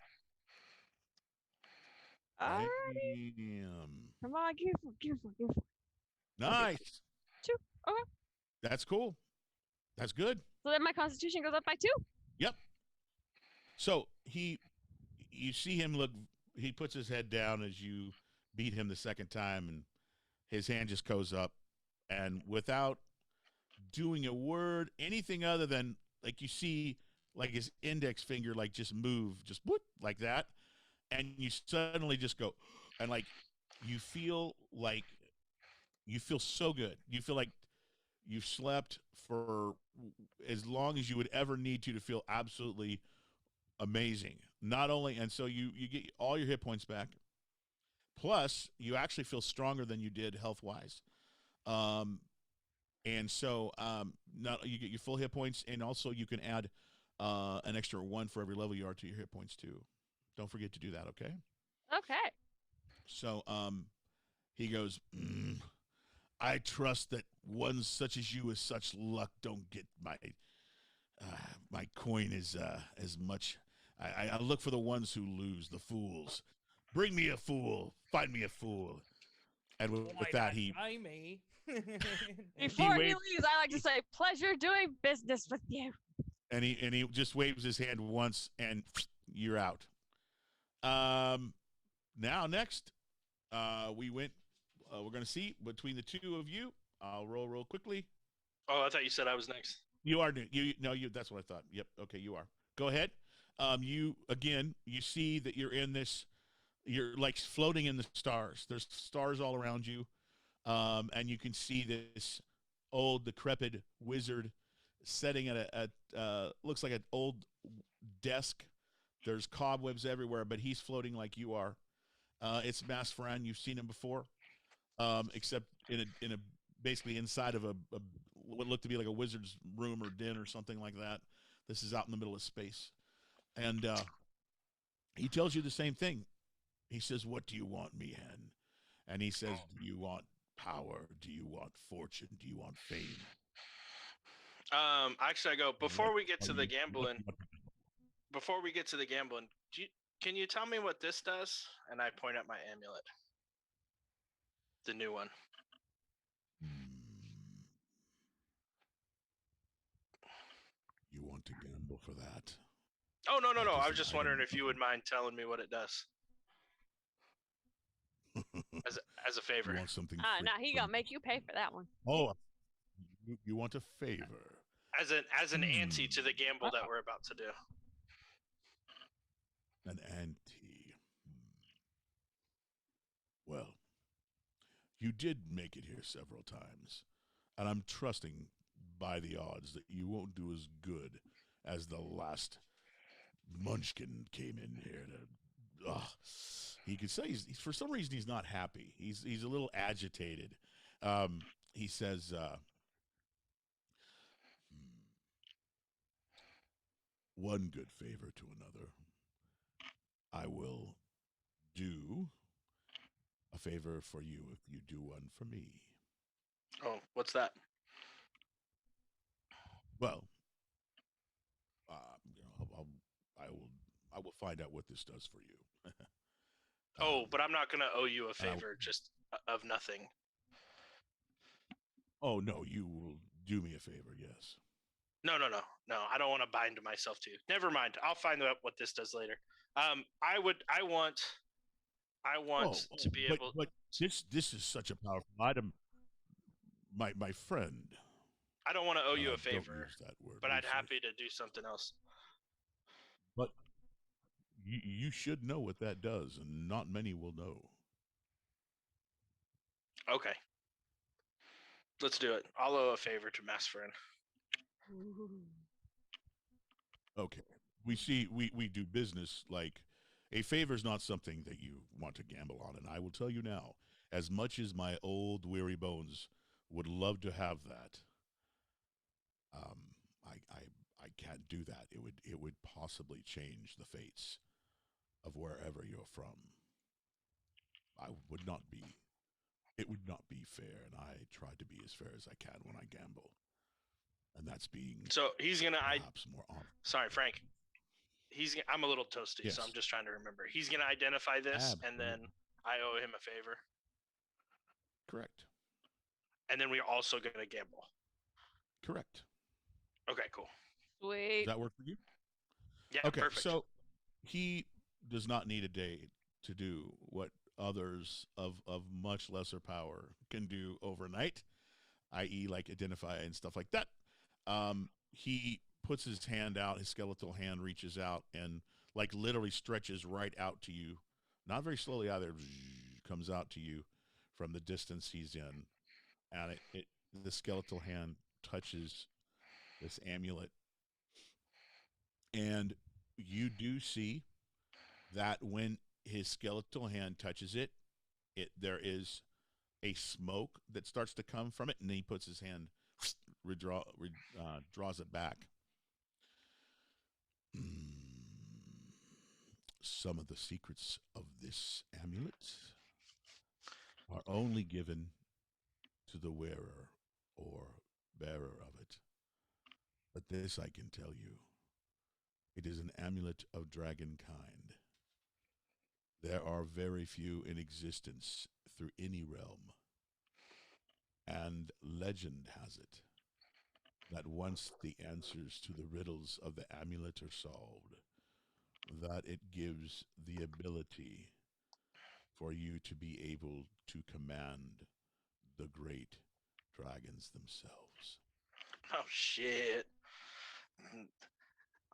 All right. Bam. Come on, careful. Nice. 2. Okay. That's cool. That's good. So then my Constitution goes up by 2. Yep. So you see him look. He puts his head down as you beat him the second time, and his hand just goes up, and without doing a word, anything other than like you see, like his index finger, like just move, just whoop, like that, and you suddenly just go, and like you feel so good. You feel like you've slept for as long as you would ever need to feel absolutely amazing. Not only, and so you get all your hit points back. Plus, you actually feel stronger than you did health wise. And so you get your full hit points, and also you can add an extra 1 for every level you are to your hit points too. Don't forget to do that, okay? Okay. So he goes, I trust that ones such as you with such luck don't get my coin as much. I look for the ones who lose, the fools. Bring me a fool. Find me a fool. And with that, he me. Before he waved- leaves, I like to say, pleasure doing business with you. and he just waves his hand once, and you're out. Now next, we're gonna see between the two of you. I'll roll real quickly. Oh, I thought you said I was next. You are new. You. That's what I thought. Yep. Okay, you are. Go ahead. You see that you're in this. You're like floating in the stars. There's stars all around you, and you can see this old decrepit wizard sitting at a looks like an old desk. There's cobwebs everywhere, but he's floating like you are. It's Mass Fran. You've seen him before, except in a basically inside of a what looked to be like a wizard's room or den or something like that. This is out in the middle of space, and he tells you the same thing. He says, "What do you want, Meehan?" And he says, "Do you want power? Do you want fortune? Do you want fame?" Actually, I go before we get to the gambling. Before we get to the gambling, can you tell me what this does? And I point at my amulet, the new one. You want to gamble for that? Oh no! That I is was an just item. wondering if you would mind telling me what it does as a favor. You want something? Nah, free he gonna from- make you pay for that one. Oh, you want a favor? As an ante to the gamble that we're about to do. An ante. Well, you did make it here several times, and I'm trusting by the odds that you won't do as good as the last munchkin came in here to. He could say he's for some reason he's not happy. He's a little agitated. He says, "One good favor to another. I will do a favor for you if you do one for me." Oh, what's that? Well, I will find out what this does for you. Oh, Um, but I'm not gonna owe you a favor just of nothing. Oh no, you will do me a favor. Yes. No. I don't want to bind myself to you. Never mind. I'll find out what this does later. I want to be able. But this is such a powerful item, my friend. I don't want to owe you a Don't favor, use that word but I'd loosely. happy to do something else. But you should know what that does, and not many will know. Okay. Let's do it. I'll owe a favor to Mass Friend. Okay. We do business like a favor is not something that you want to gamble on, and I will tell you now, as much as my old weary bones would love to have that, I can't do that. It would possibly change the fates of wherever you're from. It would not be fair, and I try to be as fair as I can when I gamble. And that's being So he's gonna. perhaps more honest. Sorry, Frank. I'm a little toasty, Yes. so I'm just trying to remember. He's gonna identify this, and then Absolutely. I owe him a favor, Correct. and then we're also gonna gamble. Correct. Okay, cool. Does Sweet. that work for you? Yeah, Okay, perfect. so he does not need a day to do what others of much lesser power can do overnight, i.e., like identify and stuff like that. He puts his hand out, his skeletal hand reaches out and like literally stretches right out to you, not very slowly either, comes out to you from the distance he's in, and the skeletal hand touches this amulet, and you do see that when his skeletal hand touches it, there is a smoke that starts to come from it, and then he puts his hand, draws it back. Some of the secrets of this amulet are only given to the wearer or bearer of it. But this I can tell you. It is an amulet of dragon kind. There are very few in existence through any realm. And legend has it that once the answers to the riddles of the amulet are solved, that it gives the ability for you to be able to command the great dragons themselves. Oh shit!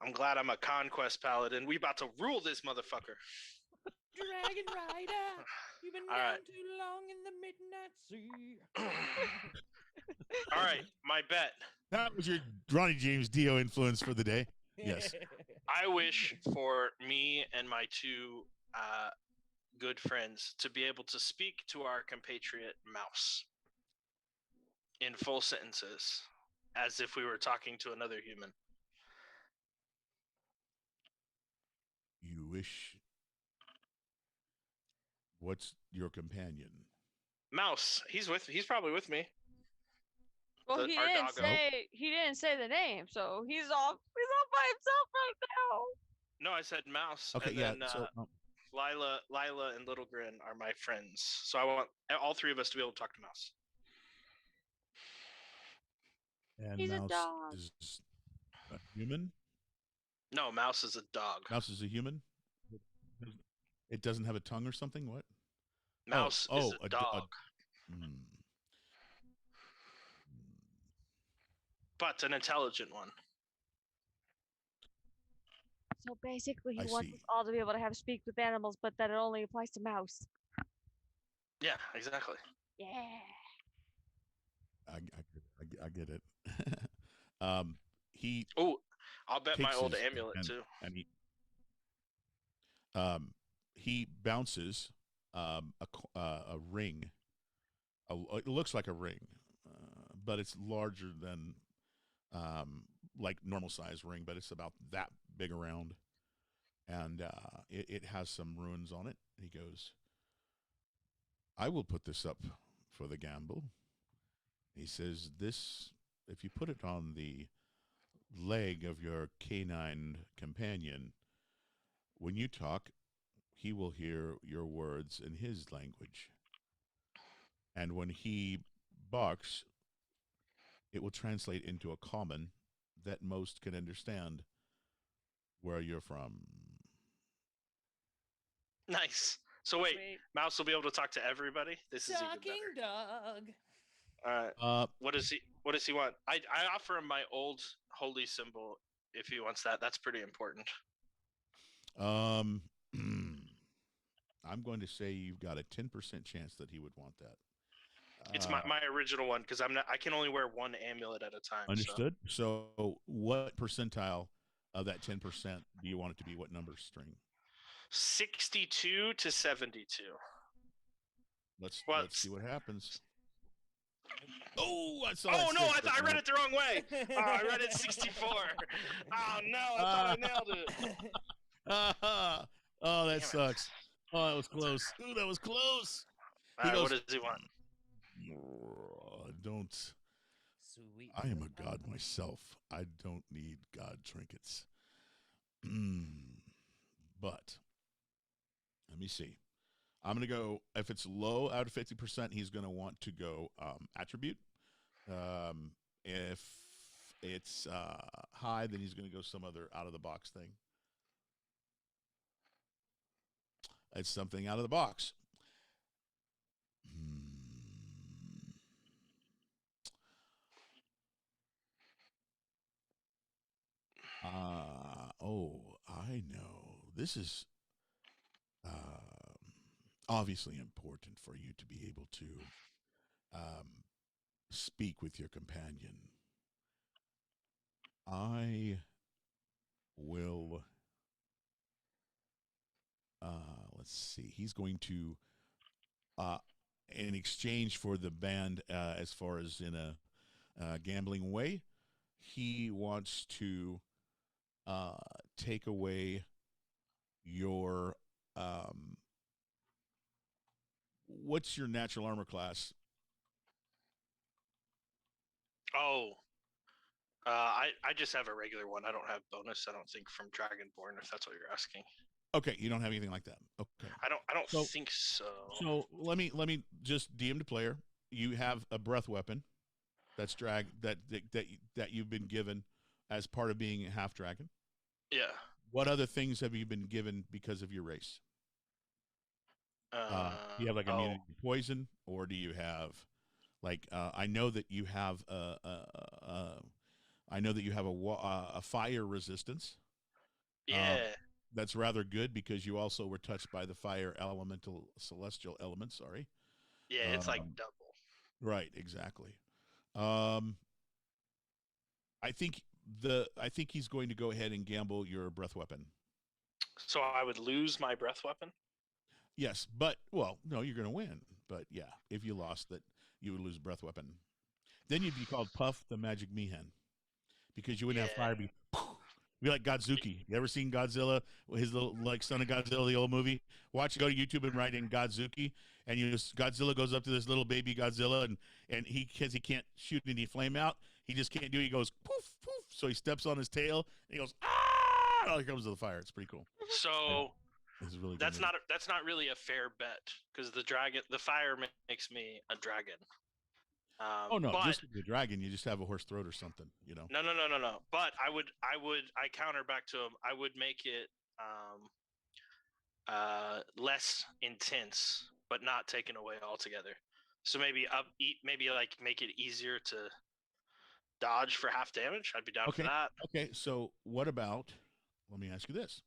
I'm glad I'm a conquest paladin. We about to rule this motherfucker. Dragon Rider, you've been All down right. too long in the midnight sea. All right, my bet. That was your Ronnie James Dio influence for the day. Yes. I wish for me and my two good friends to be able to speak to our compatriot Mouse in full sentences, as if we were talking to another human. You wish. What's your companion? Mouse, he's probably with me. Well, The- he our didn't doggo. say the name, so he's off by himself right now. No, I said Mouse. Okay, and yeah. then, So, Lila, and Little Grin are my friends. So I want all three of us to be able to talk to Mouse. and He's a Mouse dog. is a human. No, Mouse is a dog. Mouse is a human. It doesn't have a tongue or something. What? Mouse is a dog, Hmm. but an intelligent one. So basically, I he wants see. us all to be able to have speak with animals, but that it only applies to mouse. Yeah, exactly. Yeah. I get it. He Oh, I'll bet my takes old his amulet hand, too. and he bounces a ring. It looks like a ring, but it's larger than like normal size ring, but it's about that big around, and it has some runes on it. And he goes, "I will put this up for the gamble." He says, "This, if you put it on the leg of your canine companion, when you talk, he will hear your words in his language. And when he barks, it will translate into a common that most can understand where you're from." Nice. So wait, Sweet. Mouse will be able to talk to everybody. This is even Talking better. dog. All right. Uh, What does he? What does he want? I offer him my old holy symbol if he wants that. That's pretty important. um, I'm going to say you've got a 10% chance that he would want that. It's my original one because I can only wear one amulet at a time. Understood. So, what percentile of that 10% do you want it to be? What number string? 62 to 72. Let's What's- see what happens. Oh, I saw. Oh that no! six I right read it the wrong way. Oh, I read it 64. Oh no! I thought I nailed it. oh, Damn that it. sucks. Oh, that was close. Ooh, that was close. All right, goes- what does he want? Don't. Sweet. I am a god myself. I don't need god trinkets. But let me see. I'm going to go, if it's low out of 50%, he's going to want to go attribute. If it's high, then he's going to go some other out of the box thing. It's something out of the box. I know. This is obviously important for you to be able to speak with your companion. I will. Let's see. He's going to, in exchange for the band, as far as in a gambling way, he wants to take away your. What's your natural armor class? Oh, I just have a regular one. I don't have bonus. I don't think from Dragonborn. If that's what you're asking. Okay, you don't have anything like that. Okay. I don't So- think so. So let me just DM to player. You have a breath weapon that's that you've been given as part of being a half dragon. Yeah. What other things have you been given because of your race? Do you have like immunity to poison, or do you have like I know that you have a fire resistance. Yeah. That's rather good because you also were touched by the fire elemental celestial element. Sorry. Yeah, it's like um, double. Right, exactly. I think he's going to go ahead and gamble your breath weapon. So I would lose my breath weapon. Yes, but well, no, you're going to win. But yeah, if you lost that, you would lose breath weapon. Then you'd be called Puff the Magic Meehan because you wouldn't have fire be like Godzuki. You ever seen Godzilla? His little like Son of Godzilla, the old movie. Watch, go to YouTube and write in Godzuki, and Godzilla goes up to this little baby Godzilla, and he can't shoot any flame out. He just can't do it. He goes poof poof. So he steps on his tail and he goes ah. And all he comes to the fire. It's pretty cool. So This is really that's good. not really a fair bet because the fire makes me a dragon. Oh no, but, just the dragon. You just have a horse throat or something, you know. No. But I counter back to him. I would make it less intense, but not taken away altogether. So maybe make it easier to dodge for half damage. I'd be down for that. Okay, so what about? Let me ask you this.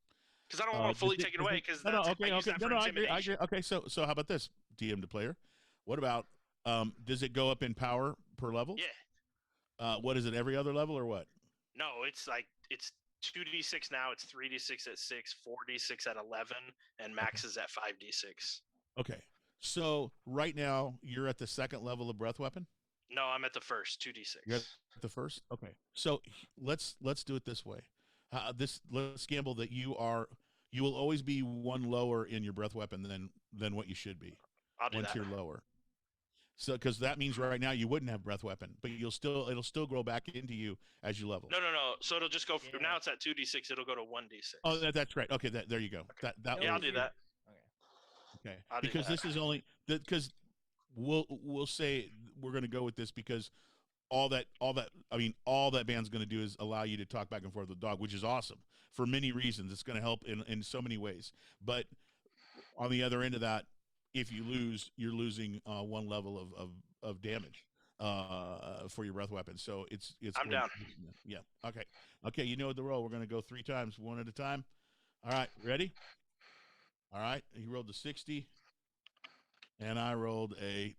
Because I don't want to fully take it away. Because I agree. Okay, so how about this, DM to player? What about? Does it go up in power per level? Yeah. What is it? Every other level or what? No, it's 2d6 now. It's 3d6 at 6, 4d6 at 11, and max is at 5d6. Okay. So right now you're at the second level of breath weapon. No, I'm at the first 2d6. You're at the first. Okay. So let's do it this way. Let's gamble that you will always be one lower in your breath weapon than what you should be. I'll do One that. tier lower. So because that means right now you wouldn't have breath weapon, but it'll still grow back into you as you level. No. So it'll just go. Yeah. Now it's at 2d6. It'll go to 1d6. Oh, that's right. Okay, there you go. Okay. That Yeah, I'll was- do that. Okay, I'll do because that. this is only because we'll say we're going to go with this because all that band's going to do is allow you to talk back and forth with the dog, which is awesome for many reasons. It's going to help in so many ways. But on the other end of that, if you lose, you're losing one level of damage for your breath weapon. So it's. I'm down. Yeah. Okay. You know the roll. We're going to go 3 times, one at a time. All right. Ready? All right. He rolled a 60, and I rolled a.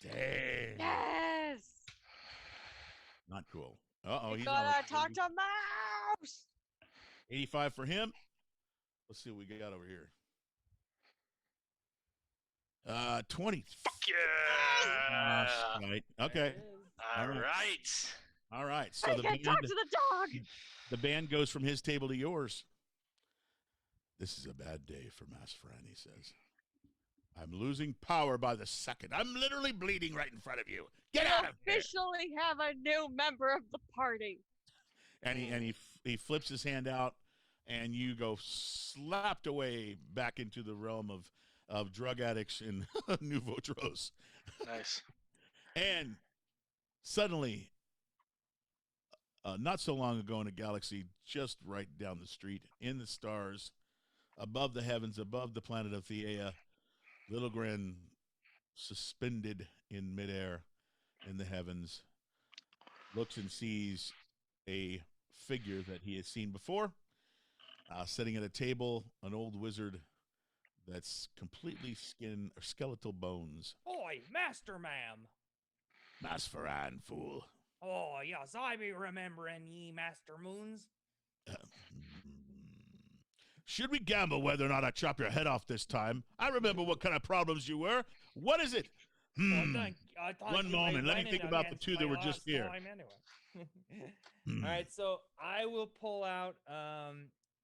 Dang. Yes. Not cool. Uh-oh. You He's gotta on talk to Mouse. 85 for him. Let's see what we got over here. 20. Fuck yeah! Right. Okay. All All right. All right. So I the can talk to the dog. the band goes from his table to yours. This is a bad day for Mass Fran, he says. I'm losing power by the second. I'm literally bleeding right in front of you. Get out of here. Officially have a new member of the party. And he flips his hand out, and you go slapped away back into the realm of drug addicts in Nouveau Tros. Nice. And suddenly, not so long ago in a galaxy just right down the street, in the stars, above the heavens, above the planet of Theia, Little Grin suspended in midair in the heavens, looks and sees a figure that he has seen before, sitting at a table, an old wizard that's completely skeletal bones. Oi, Master Ma'am. Mass Faran, fool. Oh, yes, I be remembering ye, Master Moons. Should we gamble whether or not I chop your head off this time? I remember what kind of problems you were. What is it? I thought One you moment, let me winning think about the against two that my were just last here. time anyway. Hmm. All right, so I will pull out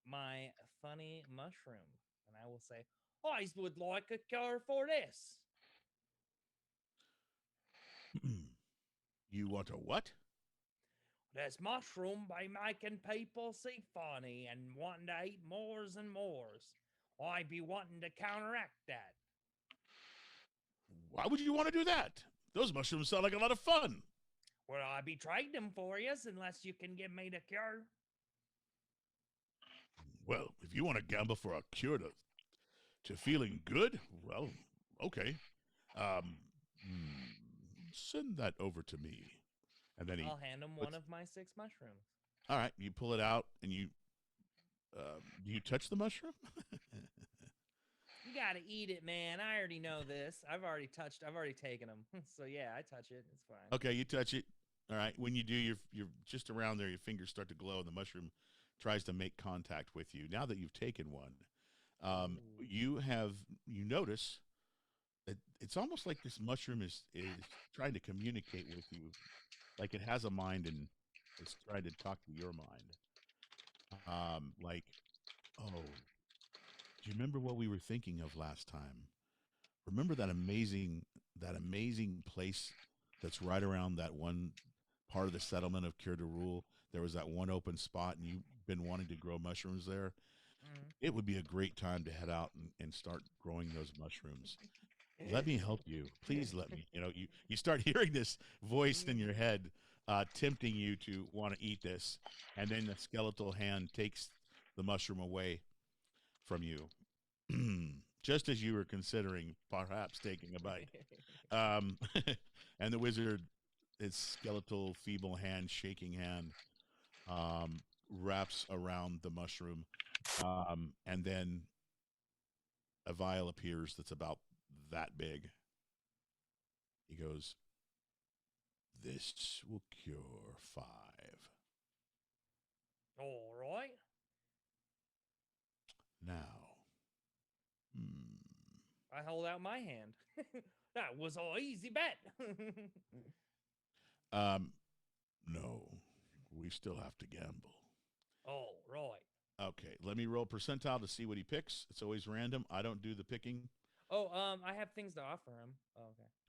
my funny mushroom, and I will say, I would like a cure for this. You want a what? This mushroom by making people see funny and wanting to eat mores and mores. I be wanting to counteract that. Why would you want to do that? Those mushrooms sound like a lot of fun. Well, I be trading them for you unless you can give me the cure. Well, if you want to gamble for a cure to feeling good, well, okay. Send that over to me. And then I'll hand him one of my 6 mushrooms. all right, you pull it out and you do you touch the mushroom? You gotta eat it, man. I already know this. I've already taken them. So yeah, I touch it. It's fine. Okay, you touch it. All right, when you do, you're just around there. Your fingers start to glow, and the mushroom tries to make contact with you. Now that you've taken one, you notice that it's almost like this mushroom is trying to communicate with you, like it has a mind and it's trying to talk to your mind. Like, oh, do you remember what we were thinking of last time? Remember that amazing place that's right around that one part of the settlement of Cure de Rule? There was that one open spot, and you've been wanting to grow mushrooms there. It would be a great time to head out and start growing those mushrooms. Let me help you. Please let me. You start hearing this voice in your head tempting you to want to eat this, and then the skeletal hand takes the mushroom away from you, just as you were considering perhaps taking a bite. And the wizard, his skeletal, feeble hand, shaking hand, wraps around the mushroom, and then a vial appears that's about that big. He goes, "This will cure 5." All right. I hold out my hand. That was all easy bet. No, we still have to gamble. All right. Okay, let me roll percentile to see what he picks. It's always random. I don't do the picking. Oh, I have things to offer him. Oh,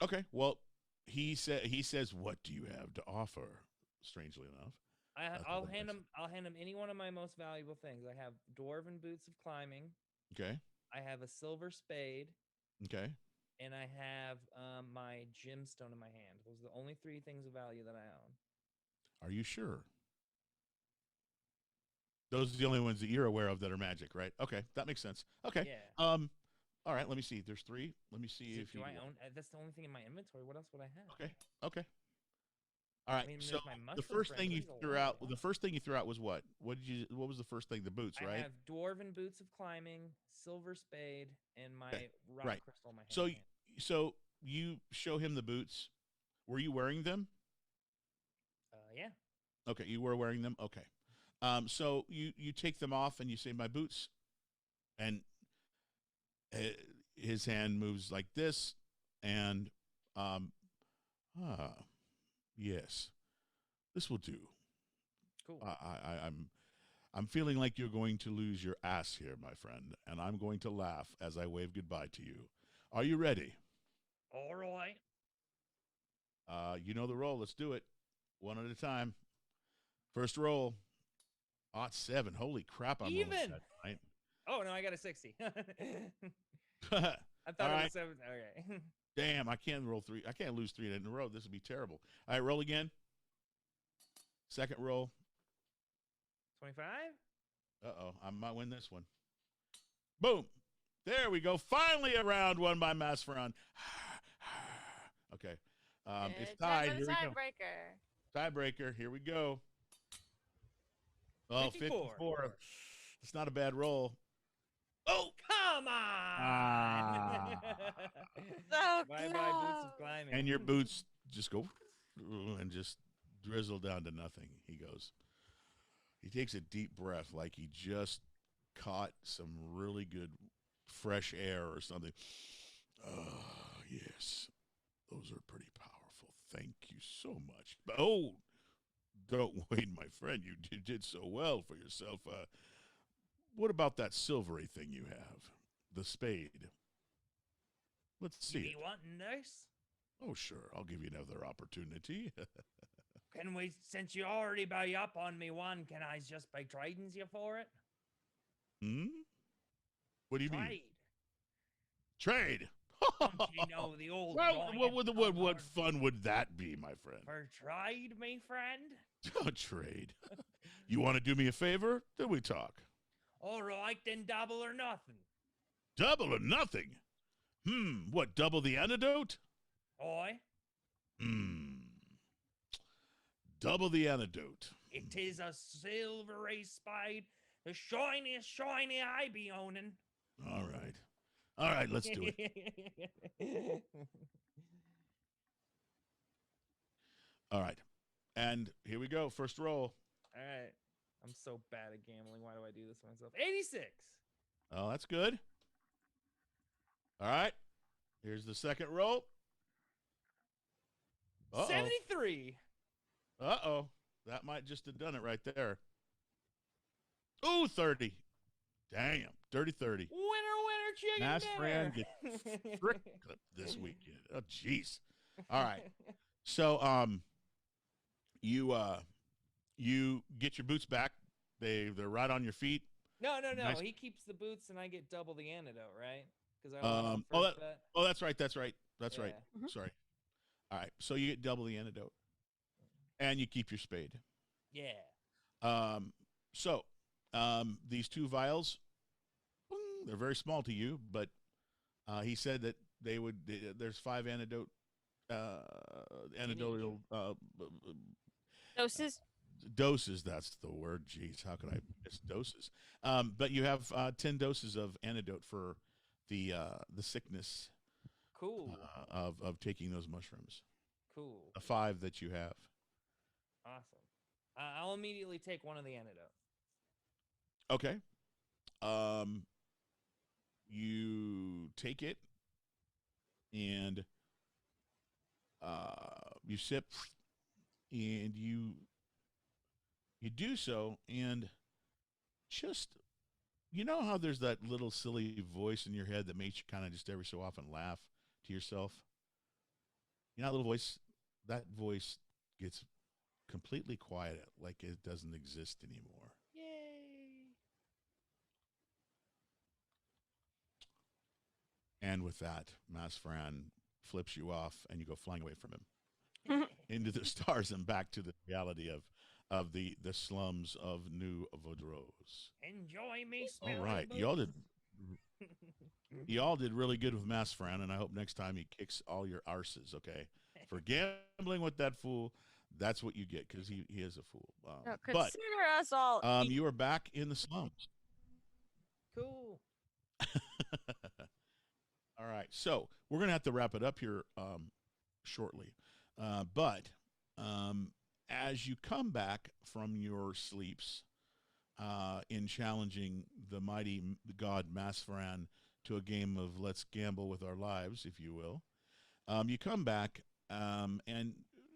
okay. Okay, well, he says, "What do you have to offer?" Strangely enough, That's I'll what it hand is. him. I'll hand him any one of my most valuable things. I have dwarven boots of climbing. Okay, I have a silver spade, okay. and I have my gemstone in my hand. Those are the only 3 things of value that I own. Are you sure? Those are the only ones that you're aware of that are magic, right? Okay, that makes sense. Okay. Yeah. All right. Let me see. There's 3. Let me see if Do you I own? That's the only thing in my inventory. What else would I have? Okay. Okay. All right. I mean, So there's my the mushroom first friend, thing but you he's a threw lot, out, huh? the first thing you threw out was what? What did you? What was the first thing? The boots, I right? have dwarven boots of climbing, silver spade, and my Okay, rock right. crystal in my hand. So you show him the boots. Were you wearing them? Yeah. Okay, you were wearing them. Okay. So you take them off and you say, "My boots," and uh, his hand moves like this, and um, yes, this will do. Cool. I'm feeling like you're going to lose your ass here, my friend, and I'm going to laugh as I wave goodbye to you. Are you ready? All right. You know the roll. Let's do it. One at a time. First roll. Odd 7. Holy crap! I'm rolling Even. that tonight. Oh no, I got a 60. I All thought it right. was 7. Okay. Damn, I can't roll 3. I can't lose 3 in a row. This would be terrible. All right, roll again. Second roll. 25. Uh-oh, I might win this one. Boom. There we go. Finally a round won by Masferon. Okay. It's Good job tied. on Here the we go. tiebreaker. Tiebreaker. Here we go. Oh, 54. 54. It's not a bad roll. Oh, come on! Ah. So Bye bye boots close. of climbing. And your boots just go and just drizzle down to nothing. He goes. He takes a deep breath like he just caught some really good fresh air or something. Yes. Those are pretty powerful. Thank you so much. But, oh, don't wait, my friend. You did so well for yourself. What about that silvery thing you have? The spade. Let's see You it. be wanting this? Oh, sure. I'll give you another opportunity. Can we, since you already buy up on me one, can I just be trading you for it? Hmm? What do you mean? Trade. Trade. Don't you know the old Well, giant what Longhorn fun would that be, my friend? for trade, me friend? Oh, trade. You want to do me a favor? Then we talk. All right, then double or nothing. Double or nothing. What, double the antidote? Oi, Double the antidote. it is a silvery spade, the shiniest shiny I be owning. All right. All right, let's do it. All right. And here we go. First roll. All right. I'm so bad at gambling. Why do I do this to myself? 86. Oh, that's good. All right. Here's the second roll. Uh-oh. 73. Uh-oh. That might just have done it right there. Ooh, 30. Damn. Dirty 30. Winner, chicken Mass dinner. Fran gets frick this weekend. Oh, jeez. All right. So, you get your boots back. They're right on your feet. No. Nice. He keeps the boots and I get double the antidote, right? Because Oh, that's right. That's right. That's right. Mhm. Sorry. All right. So you get double the antidote, and you keep your spade. Yeah. These 2 vials, they're very small to you, but he said that they would. There's 5 antidotal Doses. doses. That's the word. Jeez, how could I miss doses? But you have 10 doses of antidote for the sickness Cool. of taking those mushrooms. Cool. The 5 that you have. Awesome. I'll immediately take one of the antidote. Okay. You take it, and you sip, and you do so, and just you know how there's that little silly voice in your head that makes you kind of just every so often laugh to yourself. You know, that little voice. That voice gets completely quiet, like it doesn't exist anymore. Yay. And with that, Masfran flips you off, and you go flying away from him into the stars and back to the reality of the slums of New Vodrose. Enjoy me All smelling right, y'all did really good with Masfran, and I hope next time he kicks all your arses. Okay, for gambling with that fool, that's what you get because he is a fool. No, But consider us all. you are back in the slums. Cool. All right, so we're gonna have to wrap it up here shortly, but as you come back from your sleeps in challenging the mighty god Masfaran to a game of let's gamble with our lives, if you will, you come back and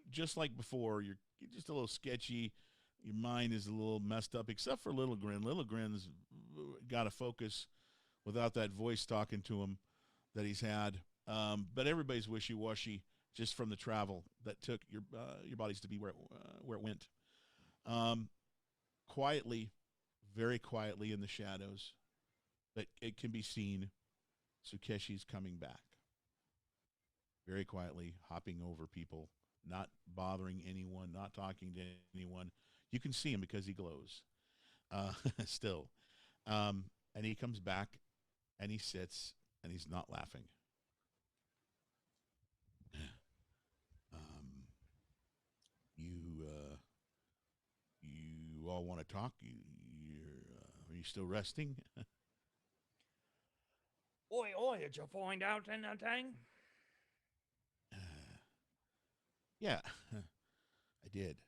just like before, you're just a little sketchy. Your mind is a little messed up, except for Little Grin. Little Grin's got to focus without that voice talking to him that he's had. But everybody's wishy-washy just from the travel that took your bodies to be where it went. Quietly, very quietly in the shadows, but it can be seen, Tsukeshi's coming back. Very quietly, hopping over people, not bothering anyone, not talking to anyone. You can see him because he glows still. And he comes back, and he sits, and he's not laughing. You all want to talk? Are you still resting? Oi, did you find out anything? Yeah, I did.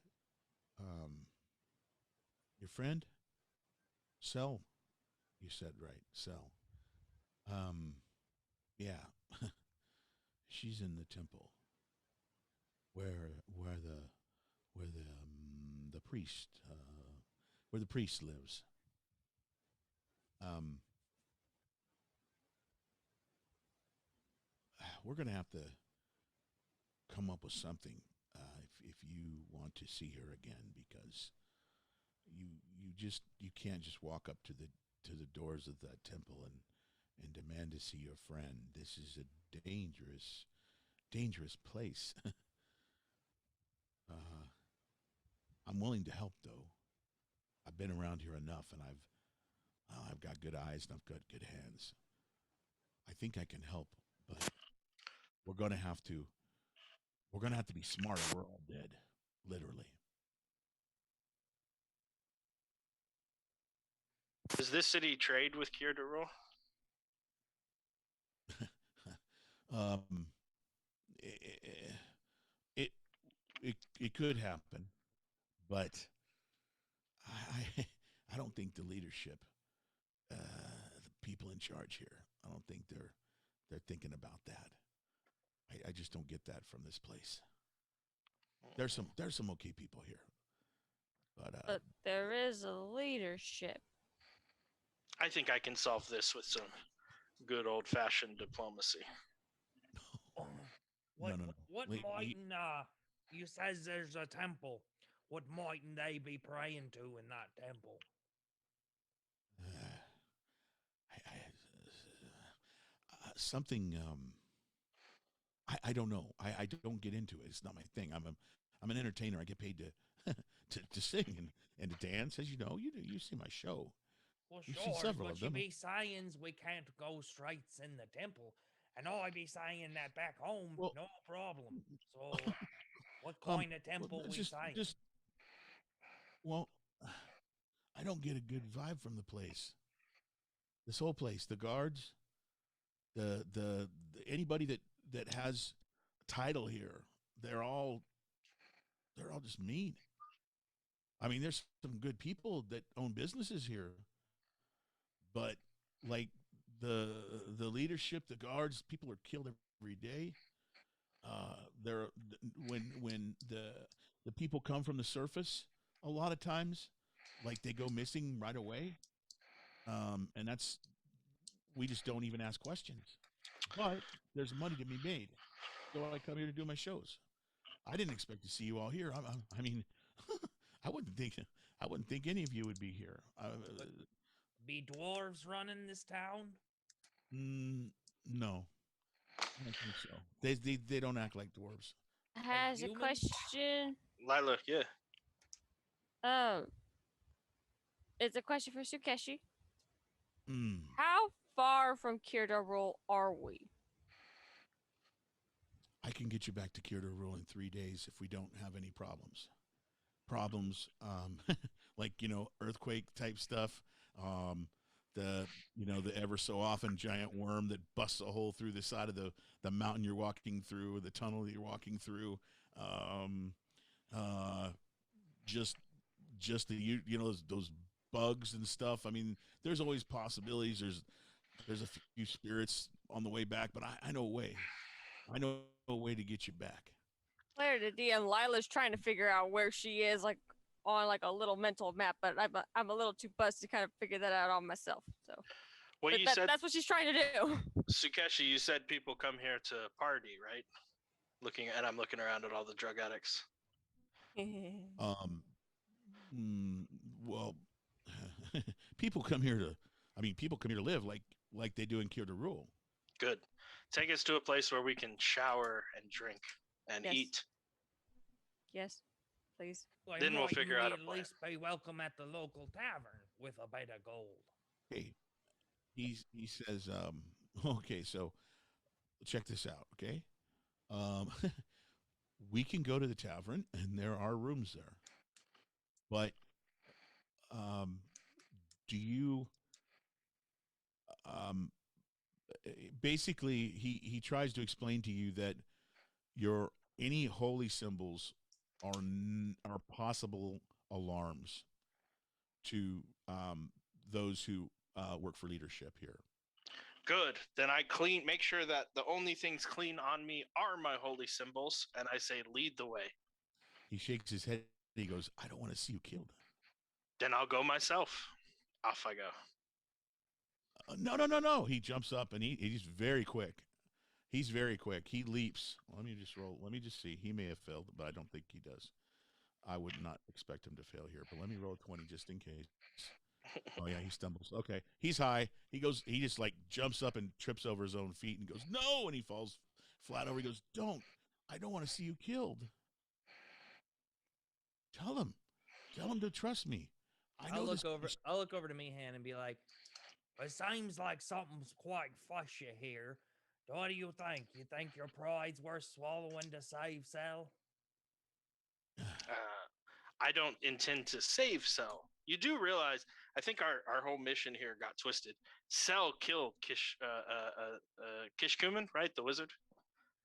Your friend? Cell, you said right, Cell. Yeah, she's in the temple where the priest where the priest lives. We're gonna have to come up with something if you want to see her again, because you can't just walk up to the doors of that temple and demand to see your friend. This is a dangerous place. I'm willing to help, though. I've been around here enough, and I've got good eyes and I've got good hands. I think I can help, but we're gonna have to be smart or we're all dead, literally. Does this city trade with Kirdurul? um, it could happen, but I don't think the leadership, the people in charge here, I don't think they're thinking about that. I just don't get that from this place. There's some okay people here, But there is a leadership. I think I can solve this with some good old-fashioned diplomacy. What no. mightn't you says there's a temple. What mightn't they be praying to in that temple? Something. I don't know. I don't get into it. It's not my thing. I'm an entertainer. I get paid to sing and to dance, as you know. You see my show. Well, You've sure, seen several but of you them. be saying we can't go straight in the temple, and I be saying that back home, Well- no problem. So, what kind of temple we saying? Well, I don't get a good vibe from the place. This whole place, the guards, the anybody that has a title here, they're all just mean. I mean, there's some good people that own businesses here, but like the leadership, the guards, people are killed every day. There, when the people come from the surface, a lot of times, like they go missing right away, and that's we just don't even ask questions. But there's money to be made, so I come here to do my shows. I didn't expect to see you all here. I mean, I wouldn't think any of you would be here. Be dwarves running this town? No, I don't think so. They don't act like dwarves. Has a human? question. Lila, yeah. It's a question for Sukeshi. Mm. How far from Kirda Rule are we? I can get you back to Kyoto Rule in 3 days if we don't have any problems. Like earthquake type stuff. The ever so often giant worm that busts a hole through the side of the mountain you're walking through, or the tunnel that you're walking through. Just the those bugs and stuff. I mean, there's always possibilities. There's a few spirits on the way back, but I know a way. I know a way to get you back. Claire the DM, Lila's trying to figure out where she is, like on like a little mental map, but I'm a little too buzzed to kind of figure that out on myself. So, Well, but you said, that's what she's trying to do. Sukeshi, you said people come here to party, right? I'm looking around at all the drug addicts. Well, people come here to live like they do in Kyoto Rule. Good. Take us to a place where we can shower and drink and Yes. eat. Yes, please. Well, Then we'll might figure you out a at plan. least be welcome at the local tavern with a bit of gold. Okay, he says, okay, so check this out, okay? We can go to the tavern, and there are rooms there. But do you basically he tries to explain to you that any holy symbols are possible alarms to those who work for leadership here. Good. Then I make sure that the only things clean on me are my holy symbols, and I say, lead the way. He shakes his head. He goes, I don't want to see you killed. Then I'll go myself. Off I go. No. He jumps up and he's very quick. He's very quick. He leaps. Let me just roll. Let me just see. He may have failed, but I don't think he does. I would not expect him to fail here, but let me roll a 20 just in case. Oh yeah, he stumbles. Okay, he's high. He just like jumps up and trips over his own feet and goes, no, and he falls flat over. He goes, I don't want to see you killed. Tell him to trust me. I'll look over to Meehan and be like, it seems like something's quite fishy here. What do you think? You think your pride's worth swallowing to save Cell? I don't intend to save Cell. You do realize, I think our whole mission here got twisted. Cell killed Kishkumen, right? The wizard?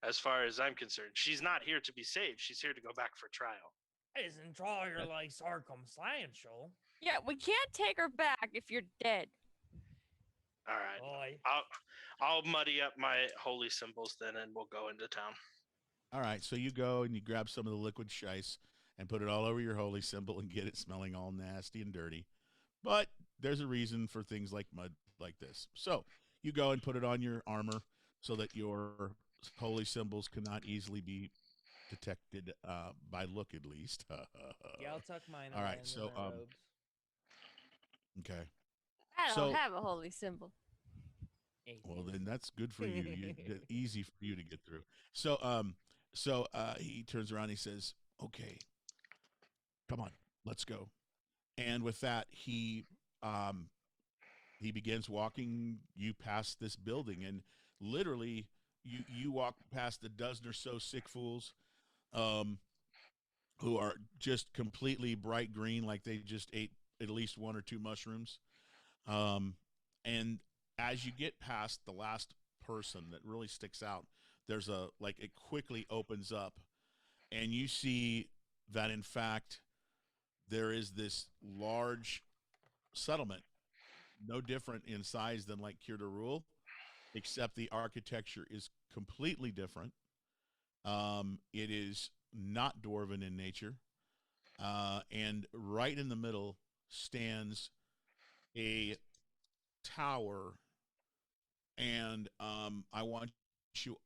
As far as I'm concerned. She's not here to be saved. She's here to go back for trial. It's entirely circumstantial. Yeah, we can't take her back if you're dead. All right. Boy. I'll muddy up my holy symbols then, and we'll go into town. All right, so you go and you grab some of the liquid shice and put it all over your holy symbol and get it smelling all nasty and dirty. But there's a reason for things like mud like this. So you go and put it on your armor so that your holy symbols cannot easily be detected by look, at least. Yeah, I'll tuck mine All right, in so, my robes. Okay. I So- don't have a holy symbol. Well, then that's good for you. Easy for you to get through. So he turns around and he says, okay, come on, let's go. And with that, he begins walking you past this building, and literally you walk past a dozen or so sick fools who are just completely bright green, like they just ate at least one or two mushrooms. And as you get past the last person that really sticks out, there's it quickly opens up, and you see that in fact there is this large settlement, no different in size than like Kirda Rule, except the architecture is completely different. It is not dwarven in nature, and right in the middle stands a tower. And I want you.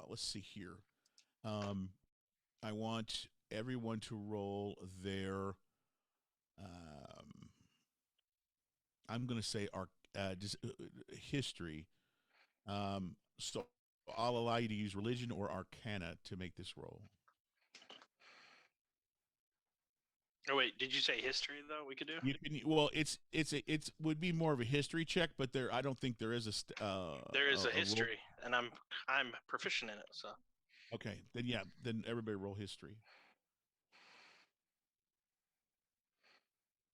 Let's see here. Um, I want everyone to roll their. I'm going to say history. So I'll allow you to use religion or arcana to make this roll. Oh wait, did you say history though? We could do. You can. Well, it's would be more of a history check, but I don't think there is There is a roll. history, and I'm proficient in it. So Okay, then yeah, then everybody roll history.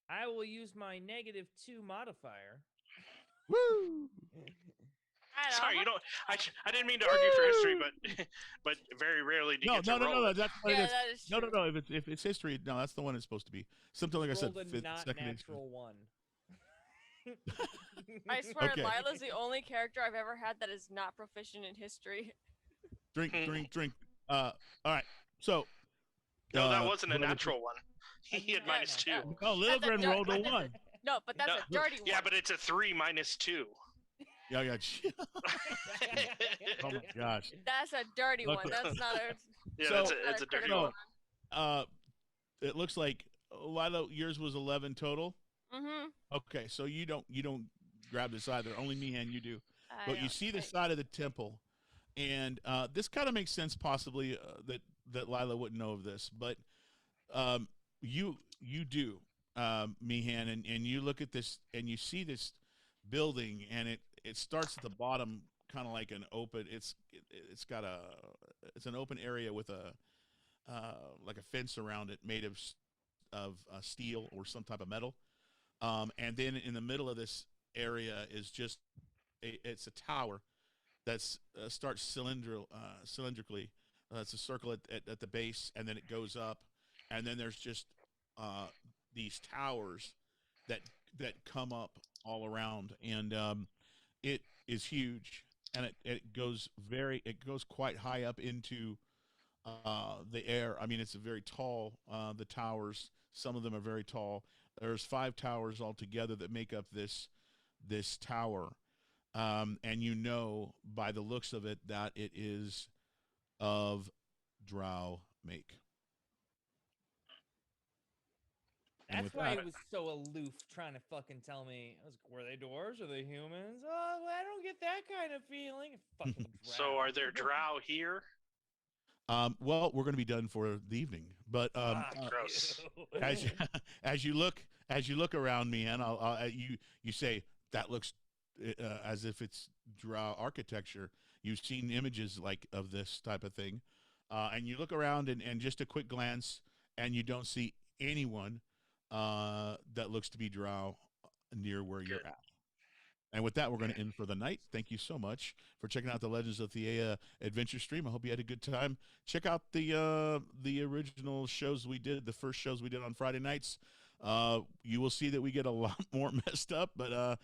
I will use my -2 modifier. Woo! I don't sorry, know. you don't. I didn't mean to argue for history, but very rarely do you No, get to no, no, roll no, it. that's what Yeah, it is. that is No, true. no, no. If it's history, no, that's the one it's supposed to be. Something like I said, Rolled a fifth, not second history. natural one. I swear, Okay. Lila's the only character I've ever had that is not proficient in history. Drink, drink, drink. All right. So. No, that wasn't a whoever- natural one. He had Yeah, -2. no, No, Lilgren That's a rolled a dirty- one. No, but that's No, a dirty Yeah, one. but it's a 3 minus 2. Yeah, yeah. Oh my gosh. That's a dirty one. Okay. That's not a. Yeah, So- it's a dirty critical one. It looks like Lila, yours was 11 total. Mm-hmm. Okay, so you don't grab this either. Only Meehan, you do. But you see the side of the temple, and this kind of makes sense possibly that Lila wouldn't know of this, but you do, Meehan, and you look at this and you see this building, and it starts at the bottom, kind of like an open. It's an open area with a like a fence around it, made of steel or some type of metal, and then in the middle of this area is just it's a tower that's starts cylindrically. It's a circle at the base, and then it goes up, and then there's just these towers that come up all around, and it is huge, and it goes quite high up into the air. I mean, it's a very tall. The towers, some of them are very tall. There's 5 towers altogether that make up this tower, and you know by the looks of it that it is of Drow make. And That's with why that- it was so aloof, trying to fucking tell me. I was, were they dwarves? Are they humans? Oh, well, I don't get that kind of feeling. Fucking So drow. are there drow here? Well, we're going to be done for the evening, but Fuck gross. you. as you look around me, and you say that looks as if it's Drow architecture. You've seen images like of this type of thing, and you look around and just a quick glance, and you don't see anyone that looks to be Drow near where you're at. And with that, we're going to end for the night. Thank you so much for checking out the Legends of Theia adventure stream. I hope you had a good time. Check out the original shows we did, the first shows we did on Friday nights. You will see that we get a lot more messed up, but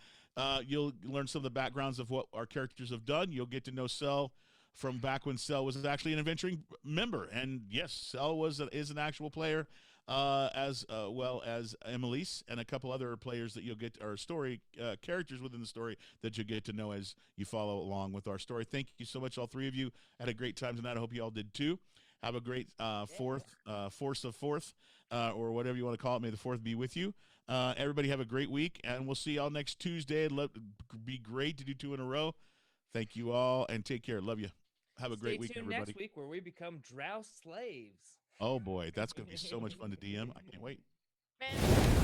you'll learn some of the backgrounds of what our characters have done. You'll get to know Cell from back when Cell was actually an adventuring member. And yes, Cell is an actual player, as well as Emelise and a couple other players that you'll get, or story characters within the story that you'll get to know as you follow along with our story. Thank you so much, all 3 of you. Had a great time tonight. I hope you all did too. Have a great Force of Fourth, or whatever you want to call it. May the 4th be with you. Everybody have a great week, and we'll see y'all next Tuesday. It'd be great to do 2 in a row. Thank you all, and take care. Love you. Have a great week, Stay tuned everybody. next week where we become drow slaves. Oh boy, that's going to be so much fun to DM. I can't wait. Man.